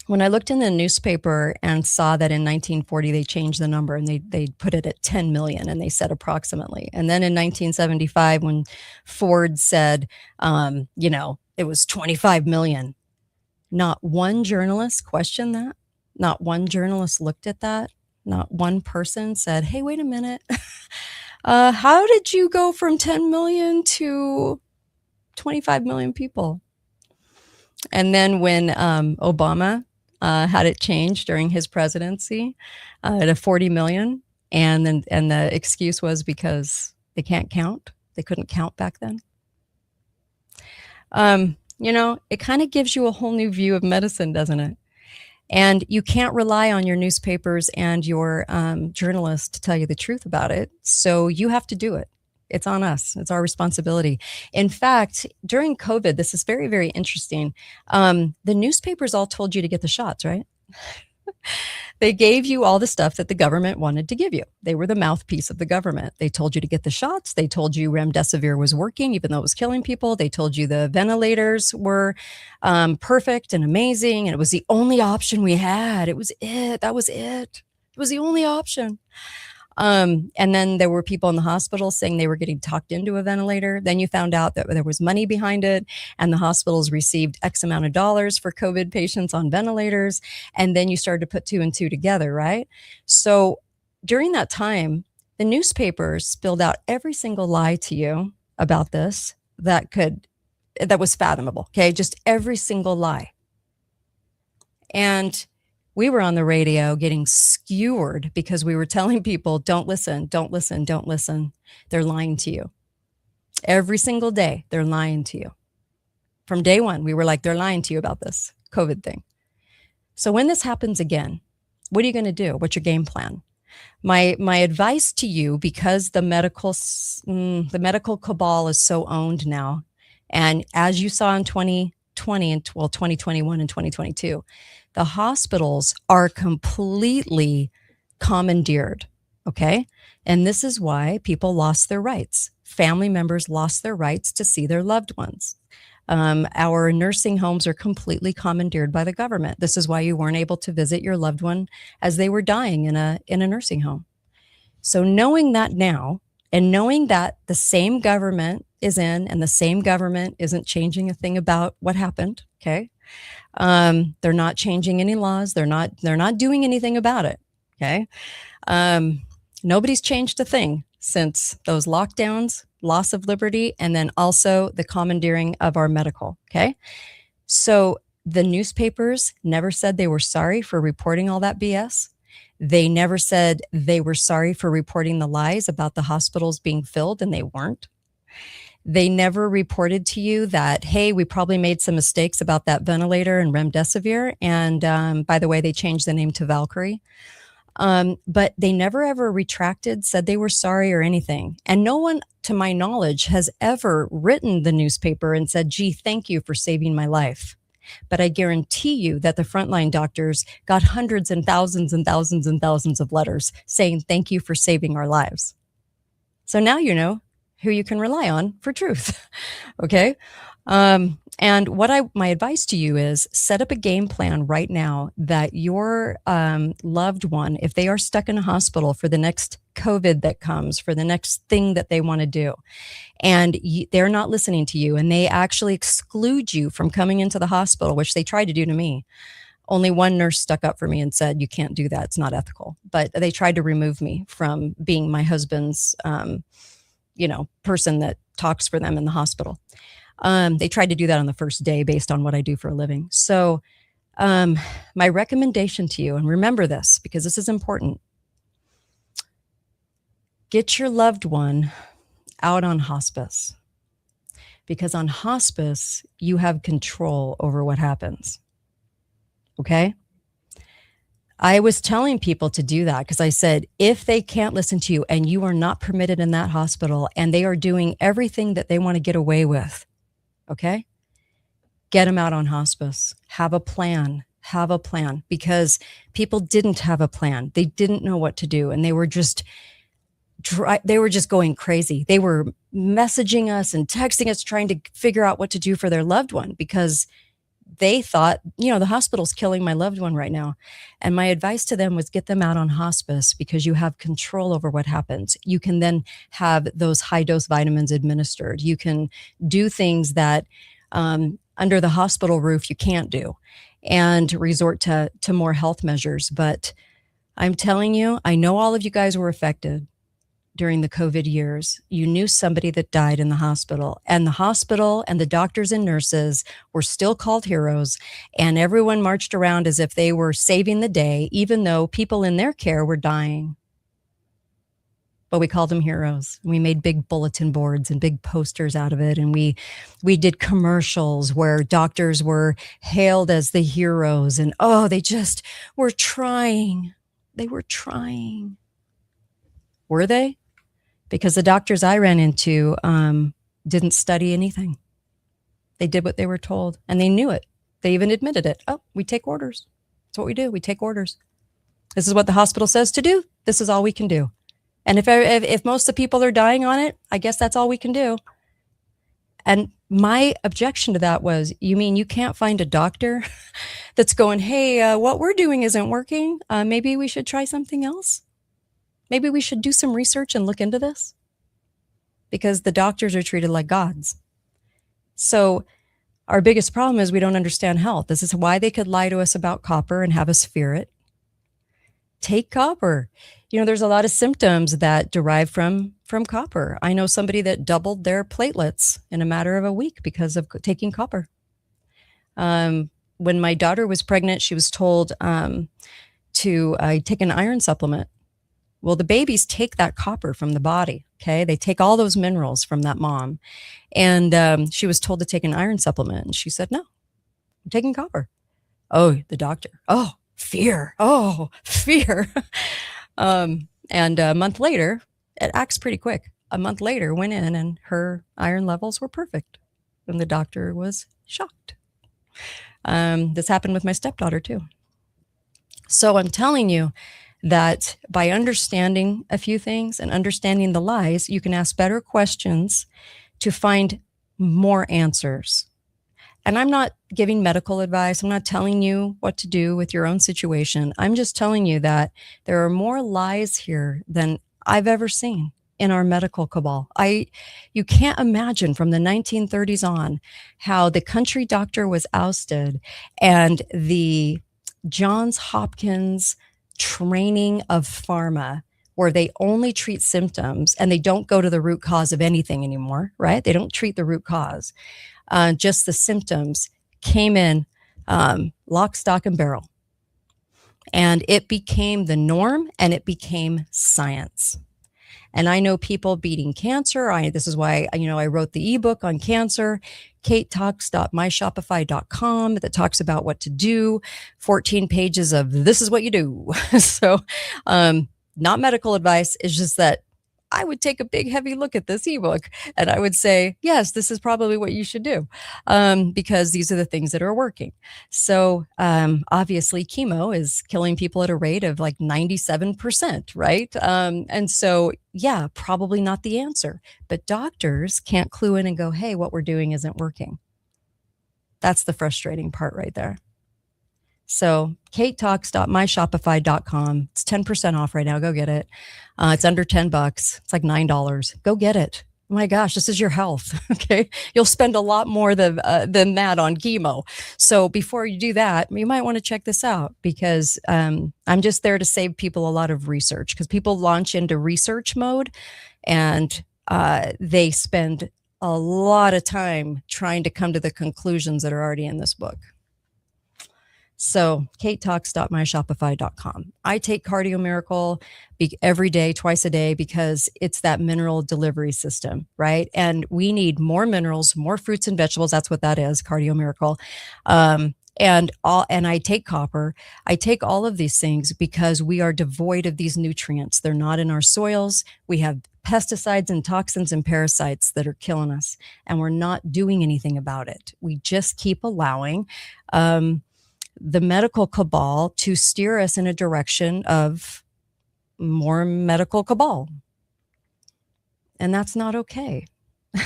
when I looked in the newspaper and saw that in 1940 they changed the number and they put it at 10 million and they said approximately. And then in 1975 when Ford said, you know, it was 25 million, not one journalist questioned that. Not one journalist looked at that. Not one person said, hey, wait a minute. How did you go from 10 million to 25 million people? And then when Obama had it changed during his presidency to 40 million. And the excuse was because they can't count. They couldn't count back then. You know, it kind of gives you a whole new view of medicine, doesn't it? And you can't rely on your newspapers and your journalists to tell you the truth about it. So you have to do it. It's on us. It's our responsibility. In fact, during COVID, this is very, very interesting. The newspapers all told you to get the shots, right? They gave you all the stuff that the government wanted to give you. They were the mouthpiece of the government. They told you to get the shots. They told you remdesivir was working, even though it was killing people. They told you the ventilators were perfect and amazing. And it was the only option we had. It was it. That was it. It was the only option. And then there were people in the hospital saying they were getting talked into a ventilator. Then you found out that there was money behind it and the hospitals received X amount of dollars for COVID patients on ventilators. And then you started to put two and two together, right? So during that time, the newspapers spilled out every single lie to you about this that was fathomable. Okay. Just every single lie. And we were on the radio getting skewered because we were telling people, don't listen, don't listen, don't listen. They're lying to you. Every single day, they're lying to you. From day one, we were like, they're lying to you about this COVID thing. So when this happens again, what are you going to do? What's your game plan? My advice to you, because the medical cabal is so owned now, and as you saw in 2020 and 2021 and 2022, the hospitals are completely commandeered, okay? And this is why people lost their rights. Family members lost their rights to see their loved ones. Our nursing homes are completely commandeered by the government. This is why you weren't able to visit your loved one as they were dying in a nursing home. So knowing that now, and knowing that the same government is in and the same government isn't changing a thing about what happened, okay? They're not changing any laws. They're not doing anything about it. Okay. Nobody's changed a thing since those lockdowns, loss of liberty, and then also the commandeering of our medical. Okay. So the newspapers never said they were sorry for reporting all that BS. They never said they were sorry for reporting the lies about the hospitals being filled, and they weren't. They never reported to you that, hey, we probably made some mistakes about that ventilator and remdesivir. And by the way, they changed the name to Valkyrie. But they never ever retracted, said they were sorry or anything. And no one, to my knowledge, has ever written the newspaper and said, gee, thank you for saving my life. But I guarantee you that the frontline doctors got hundreds and thousands and thousands and thousands of letters saying, thank you for saving our lives. So now you know who you can rely on for truth. Okay. And my advice to you is set up a game plan right now that your loved one, if they are stuck in a hospital for the next COVID that comes, for the next thing that they want to do, and they're not listening to you, and they actually exclude you from coming into the hospital, which they tried to do to me. Only one nurse stuck up for me and said, you can't do that. It's not ethical. But they tried to remove me from being my husband's, person that talks for them in the hospital. They tried to do that on the first day based on what I do for a living. So my recommendation to you, and remember this because this is important, get your loved one out on hospice, because on hospice, you have control over what happens. Okay? I was telling people to do that because I said, if they can't listen to you and you are not permitted in that hospital and they are doing everything that they want to get away with, okay, get them out on hospice. Have a plan, because people didn't have a plan. They didn't know what to do. And they were just going crazy. They were messaging us and texting us, trying to figure out what to do for their loved one because they thought, the hospital's killing my loved one right now. And my advice to them was get them out on hospice because you have control over what happens. You can then have those high dose vitamins administered. You can do things that under the hospital roof you can't do, and resort to more health measures. But I'm telling you, I know all of you guys were affected during the COVID years. You knew somebody that died in the hospital, and the doctors and nurses were still called heroes, and everyone marched around as if they were saving the day, even though people in their care were dying. But we called them heroes. We made big bulletin boards and big posters out of it. And we did commercials where doctors were hailed as the heroes, and they just were trying. They were trying. Were they? Because the doctors I ran into didn't study anything. They did what they were told, and they knew it. They even admitted it. Oh, we take orders. That's what we do. We take orders. This is what the hospital says to do. This is all we can do. And if most of the people are dying on it, I guess that's all we can do. And my objection to that was, you mean you can't find a doctor that's going, hey, what we're doing isn't working. Maybe we should try something else. Maybe we should do some research and look into this, because the doctors are treated like gods. So our biggest problem is we don't understand health. This is why they could lie to us about copper and have us fear it. Take copper. There's a lot of symptoms that derive from copper. I know somebody that doubled their platelets in a matter of a week because of taking copper. When my daughter was pregnant, she was told to take an iron supplement. Well, the babies take that copper from the body, okay? They take all those minerals from that mom. And she was told to take an iron supplement. And she said, no, I'm taking copper. Oh, the doctor. Oh, fear. And a month later, it acts pretty quick. A month later, went in and her iron levels were perfect. And the doctor was shocked. This happened with my stepdaughter too. So I'm telling you, that by understanding a few things and understanding the lies, you can ask better questions to find more answers. And I'm not giving medical advice. I'm not telling you what to do with your own situation. I'm just telling you that there are more lies here than I've ever seen in our medical cabal. You can't imagine from the 1930s on how the country doctor was ousted and the Johns Hopkins training of pharma, where they only treat symptoms and they don't go to the root cause of anything anymore, right? They don't treat the root cause. Just the symptoms came in lock, stock, and barrel. And it became the norm, and it became science. And I know people beating cancer. This is why, I wrote the ebook on cancer, katetalks.myshopify.com, that talks about what to do, 14 pages of this is what you do. So, not medical advice. It's just that I would take a big, heavy look at this ebook and I would say, yes, this is probably what you should do, because these are the things that are working. So obviously, chemo is killing people at a rate of like 97%, right? And so, yeah, probably not the answer. But doctors can't clue in and go, hey, what we're doing isn't working. That's the frustrating part right there. So katetalks.myshopify.com. It's 10% off right now. Go get it. It's under $10. It's like $9. Go get it. Oh my gosh, this is your health. Okay. You'll spend a lot more than that on chemo. So before you do that, you might want to check this out, because I'm just there to save people a lot of research, because people launch into research mode and they spend a lot of time trying to come to the conclusions that are already in this book. So katetalks.myshopify.com. I take Cardio Miracle every day, twice a day, because it's that mineral delivery system, right? And we need more minerals, more fruits and vegetables. That's what that is, Cardio Miracle. And I take copper. I take all of these things because we are devoid of these nutrients. They're not in our soils. We have pesticides and toxins and parasites that are killing us, and we're not doing anything about it. We just keep allowing the medical cabal to steer us in a direction of more medical cabal. And that's not okay. How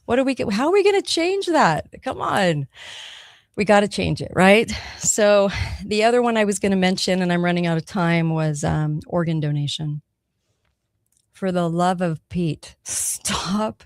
are we going to change that? Come on. We got to change it, right? So the other one I was going to mention, and I'm running out of time, was organ donation. For the love of Pete, stop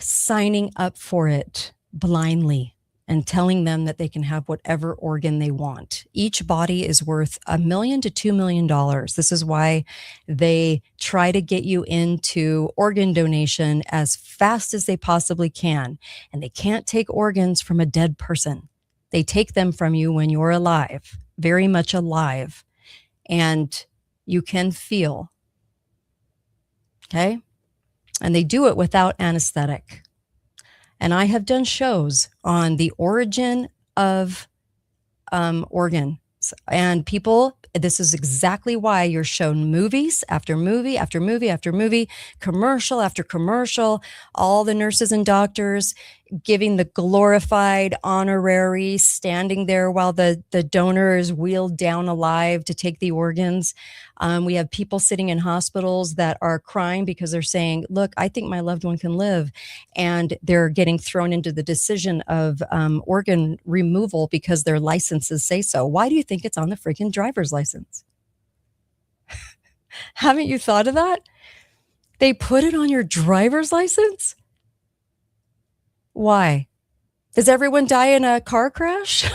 signing up for it blindly and telling them that they can have whatever organ they want. Each body is worth $1 million to $2 million. This is why they try to get you into organ donation as fast as they possibly can. And they can't take organs from a dead person. They take them from you when you're alive, very much alive, and you can feel. Okay? And they do it without anesthetic. And I have done shows on the origin of organs, and people, this is exactly why you're shown movies after movie after movie after movie, commercial after commercial, all the nurses and doctors giving the glorified honorary, standing there while the donor is wheeled down alive to take the organs. We have people sitting in hospitals that are crying because they're saying, look, I think my loved one can live. And they're getting thrown into the decision of organ removal because their licenses say so. Why do you think it's on the freaking driver's license? Haven't you thought of that? They put it on your driver's license? Why? Does everyone die in a car crash?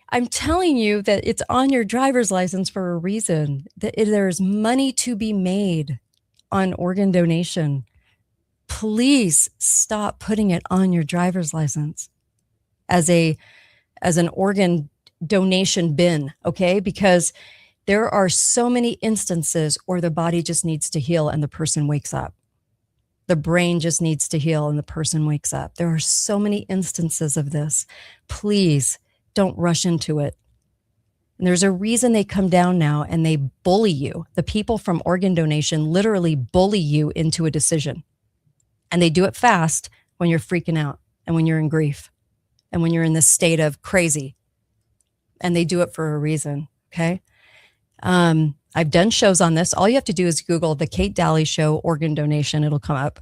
I'm telling you that it's on your driver's license for a reason. That there's money to be made on organ donation. Please stop putting it on your driver's license as an organ donation bin, okay? Because there are so many instances where the body just needs to heal and the person wakes up. The brain just needs to heal and the person wakes up. There are so many instances of this. Please don't rush into it. And there's a reason they come down now and they bully you. The people from organ donation literally bully you into a decision. And they do it fast when you're freaking out and when you're in grief and when you're in this state of crazy. And they do it for a reason, okay? I've done shows on this. All you have to do is Google the Kate Daly Show organ donation. It'll come up.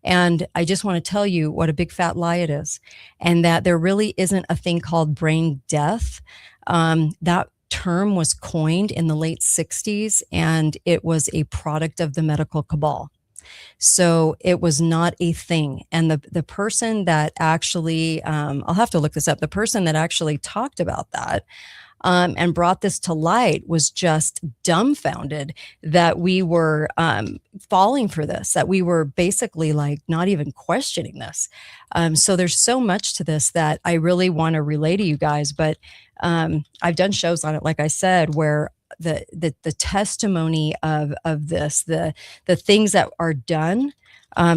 And I just want to tell you what a big fat lie it is, and that there really isn't a thing called brain death. That term was coined in the late 60s, and it was a product of the medical cabal. So it was not a thing. And the person that actually, I'll have to look this up, the person that actually talked about that, and brought this to light was just dumbfounded that we were falling for this, that we were basically like not even questioning this. So there's so much to this that I really want to relay to you guys, but I've done shows on it, like I said, where the testimony of this, the things that are done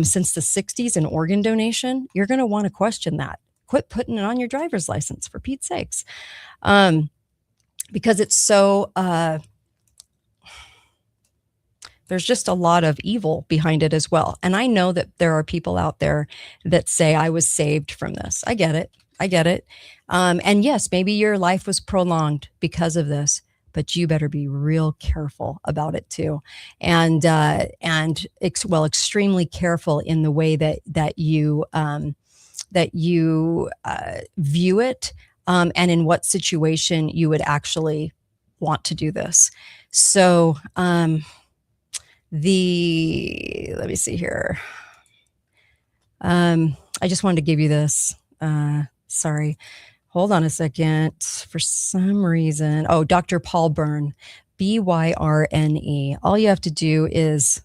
since the 60s in organ donation, you're going to want to question that. Quit putting it on your driver's license, for Pete's sakes, because it's so. There's just a lot of evil behind it as well. And I know that there are people out there that say, I was saved from this. I get it. And yes, maybe your life was prolonged because of this, but you better be real careful about it too. And extremely careful in the way that you view it, and in what situation you would actually want to do this. So, let me see here. I just wanted to give you this. Sorry. Hold on a second. For some reason. Oh, Dr. Paul Byrne, Byrne. All you have to do is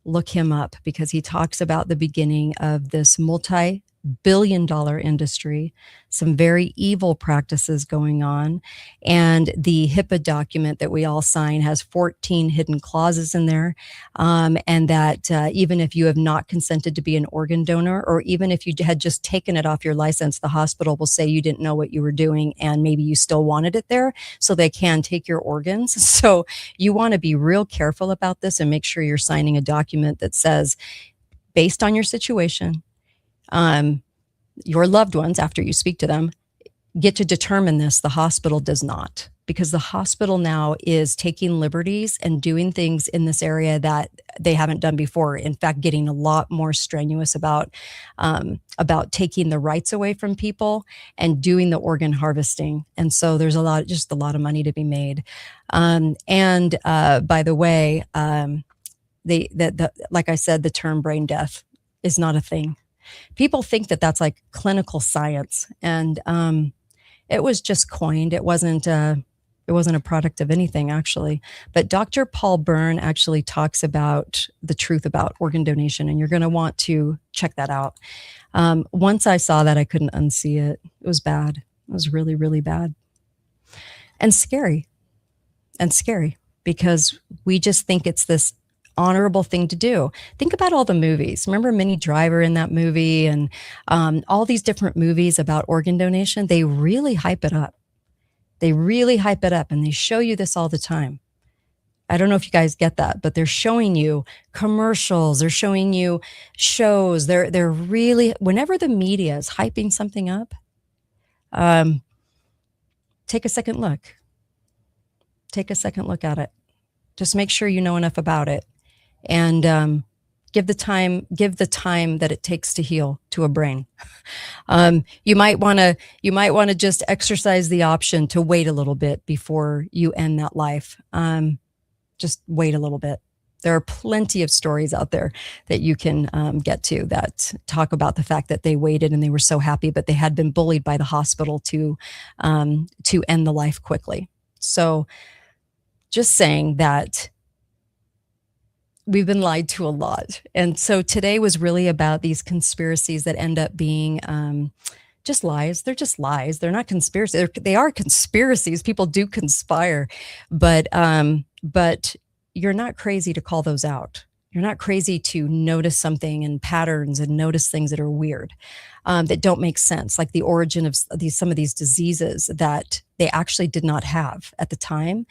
look him up, because he talks about the beginning of this multi-billion-dollar industry, some very evil practices going on. And the HIPAA document that we all sign has 14 hidden clauses in there. And that even if you have not consented to be an organ donor, or even if you had just taken it off your license, the hospital will say you didn't know what you were doing and maybe you still wanted it there, so they can take your organs. So you want to be real careful about this and make sure you're signing a document that says, based on your situation, your loved ones, after you speak to them, get to determine this. The hospital does not, because the hospital now is taking liberties and doing things in this area that they haven't done before. In fact, getting a lot more strenuous about taking the rights away from people and doing the organ harvesting. And so there's just a lot of money to be made. By the way, like I said, the term brain death is not a thing. People think that that's like clinical science, and it was just coined. It wasn't a product of anything, actually. But Dr. Paul Byrne actually talks about the truth about organ donation, and you're going to want to check that out. Once I saw that, I couldn't unsee it. It was bad. It was really, really bad, and scary, because we just think it's this honorable thing to do. Think about all the movies. Remember Minnie Driver in that movie, and all these different movies about organ donation? They really hype it up. And they show you this all the time. I don't know if you guys get that, but they're showing you commercials. They're showing you shows. They're really, whenever the media is hyping something up, take a second look. Take a second look at it. Just make sure you know enough about it. And give the time that it takes to heal to a brain. You might want to just exercise the option to wait a little bit before you end that life. Just wait a little bit. There are plenty of stories out there that you can get to that talk about the fact that they waited and they were so happy, but they had been bullied by the hospital to end the life quickly. So just saying that we've been lied to a lot. And so today was really about these conspiracies that end up being just lies. They're just lies. They're not conspiracies. They are conspiracies. People do conspire, but you're not crazy to call those out. You're not crazy to notice something and patterns and notice things that are weird, that don't make sense, like the origin of some of these diseases that they actually did not have at the time,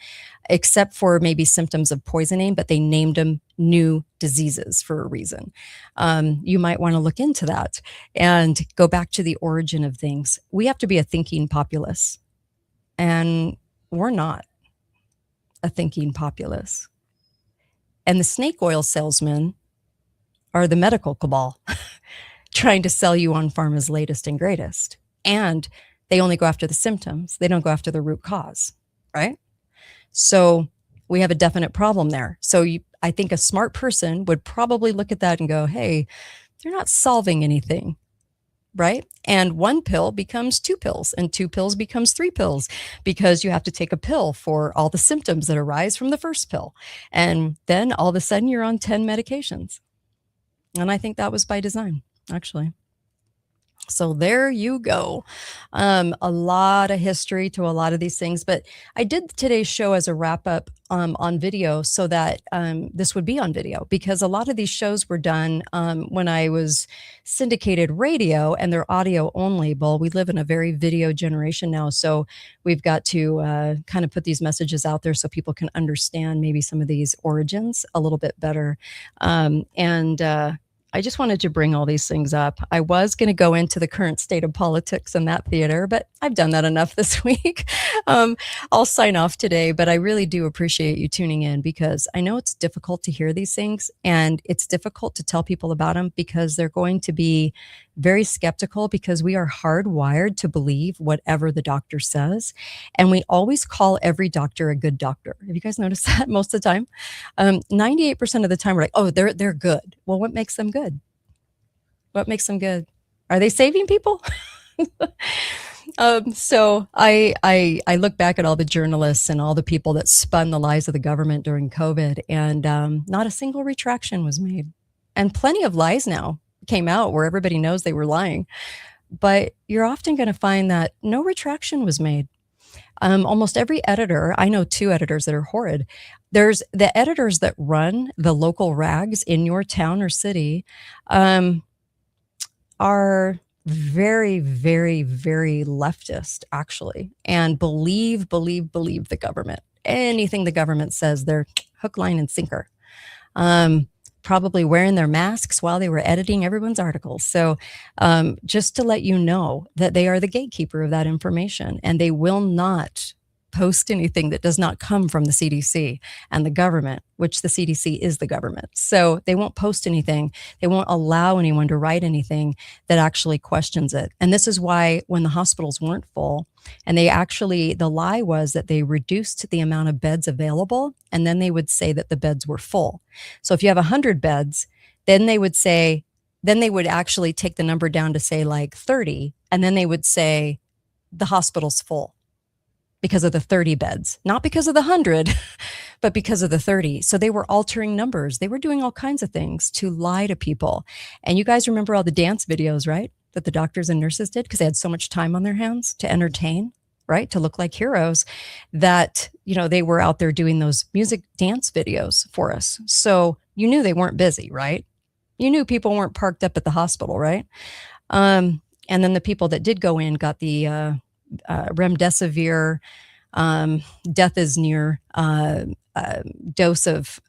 except for maybe symptoms of poisoning, but they named them new diseases for a reason. You might want to look into that and go back to the origin of things. We have to be a thinking populace, and we're not a thinking populace. And the snake oil salesmen are the medical cabal trying to sell you on pharma's latest and greatest. And they only go after the symptoms. They don't go after the root cause, right? So we have a definite problem there. So I think a smart person would probably look at that and go, hey, they're not solving anything, right? And one pill becomes 2 pills, and 2 pills becomes 3 pills, because you have to take a pill for all the symptoms that arise from the first pill. And then all of a sudden you're on 10 medications. And I think that was by design, actually. So there you go. A lot of history to a lot of these things, but I did today's show as a wrap up on video so that this would be on video, because a lot of these shows were done when I was syndicated radio and they're audio only. Well, we live in a very video generation now, so we've got to kind of put these messages out there so people can understand maybe some of these origins a little bit better. I just wanted to bring all these things up. I was going to go into the current state of politics in that theater, but I've done that enough this week. I'll sign off today, but I really do appreciate you tuning in, because I know it's difficult to hear these things and it's difficult to tell people about them, because they're going to be very skeptical, because we are hardwired to believe whatever the doctor says. And we always call every doctor a good doctor. Have you guys noticed that most of the time? 98% of the time we're like, oh, they're good. Well, what makes them good? What makes them good? Are they saving people? So I look back at all the journalists and all the people that spun the lies of the government during COVID, and not a single retraction was made. And plenty of lies now came out where everybody knows they were lying. But you're often going to find that no retraction was made. Almost every editor, I know 2 editors that are horrid. There's the editors that run the local rags in your town or city are very, very, very leftist, actually, and believe the government. Anything the government says, they're hook, line, and sinker. Probably wearing their masks while they were editing everyone's articles. So just to let you know that they are the gatekeeper of that information, and they will not post anything that does not come from the CDC and the government, which the CDC is the government. So they won't post anything. They won't allow anyone to write anything that actually questions it. And this is why when the hospitals weren't full, and the lie was that they reduced the amount of beds available, and then they would say that the beds were full. So if you have 100 beds, then they would actually take the number down to say like 30, and then they would say the hospital's full because of the 30 beds, not because of the 100, but because of the 30. So they were altering numbers. They were doing all kinds of things to lie to people. And you guys remember all the dance videos, right? That the doctors and nurses did, because they had so much time on their hands to entertain, right? To look like heroes, that, they were out there doing those music dance videos for us. So you knew they weren't busy, right? You knew people weren't parked up at the hospital, right? And then the people that did go in got the remdesivir, death is near dose of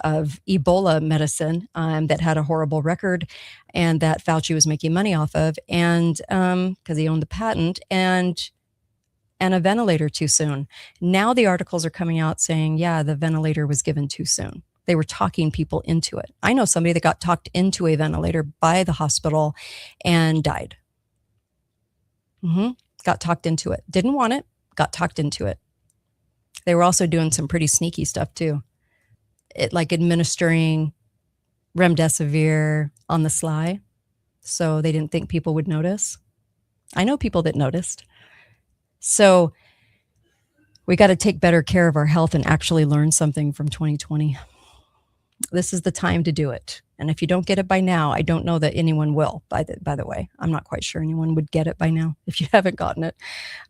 Ebola medicine that had a horrible record, and that Fauci was making money off of, and because he owned the patent, and a ventilator too soon. Now the articles are coming out saying, yeah, the ventilator was given too soon. They were talking people into it. I know somebody that got talked into a ventilator by the hospital and died. Got talked into it. Didn't want it, got talked into it. They were also doing some pretty sneaky stuff too. Like administering remdesivir on the sly, so they didn't think people would notice. I know people that noticed. So we got to take better care of our health and actually learn something from 2020. This is the time to do it. And if you don't get it by now, I don't know that anyone will, by the way. I'm not quite sure anyone would get it by now if you haven't gotten it,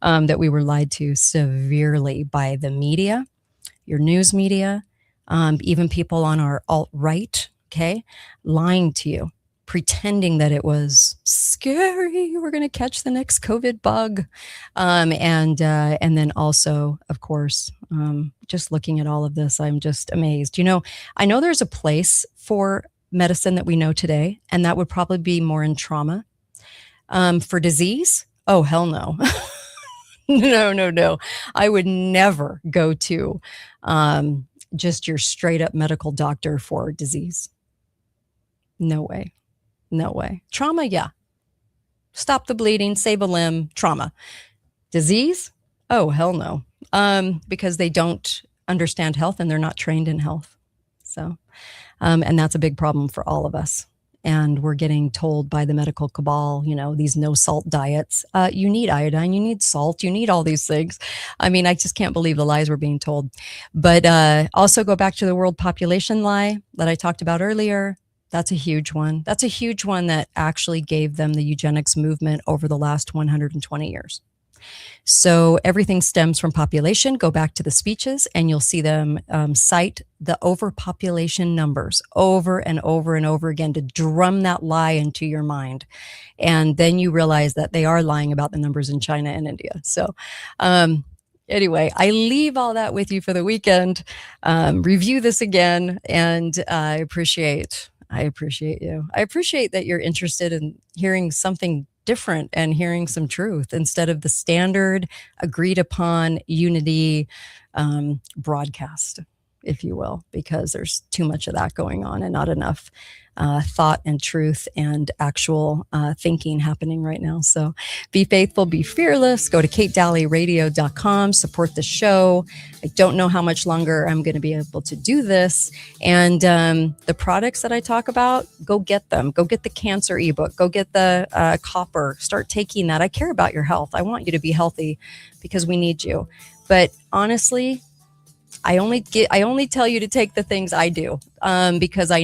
that we were lied to severely by the media, your news media, even people on our alt-right, okay, lying to you, pretending that it was scary. We're going to catch the next COVID bug. And then also, of course, just looking at all of this, I'm just amazed. I know there's a place for medicine that we know today, and that would probably be more in trauma. For disease, oh, hell no. No. I would never go to just your straight up medical doctor for disease. No way. Trauma, yeah. Stop the bleeding, save a limb, trauma. Disease? Oh, hell no. Because they don't understand health and they're not trained in health. So, and that's a big problem for all of us. And we're getting told by the medical cabal, these no salt diets. You need iodine, you need salt, you need all these things. I mean, I just can't believe the lies we're being told. But also go back to the world population lie that I talked about earlier. That's a huge one. That's a huge one that actually gave them the eugenics movement over the last 120 years. So everything stems from population. Go back to the speeches and you'll see them cite the overpopulation numbers over and over and over again to drum that lie into your mind. And then you realize that they are lying about the numbers in China and India. So anyway, I leave all that with you for the weekend. Review this again, and I appreciate you. I appreciate that you're interested in hearing something different and hearing some truth instead of the standard agreed upon unity broadcast, if you will, because there's too much of that going on and not enough thought and truth and actual thinking happening right now. So be faithful, be fearless. Go to katedalleyradio.com, support the show. I don't know how much longer I'm going to be able to do this. And the products that I talk about, go get them. Go get the cancer ebook. Go get the copper. Start taking that. I care about your health. I want you to be healthy because we need you. But honestly, I only tell you to take the things I do because I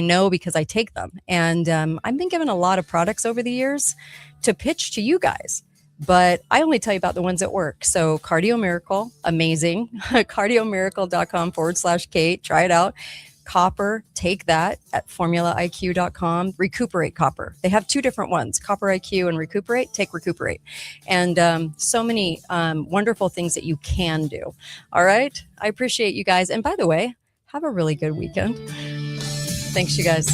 take them. And I've been given a lot of products over the years to pitch to you guys, but I only tell you about the ones that work. So Cardio Miracle, amazing. cardiomiracle.com/Kate. Try it out. Copper, take that at formulaiq.com. Recuperate Copper. They have two different ones, Copper IQ and Recuperate. Take Recuperate. And so many wonderful things that you can do. All right. I appreciate you guys. And by the way, have a really good weekend. Thanks, you guys.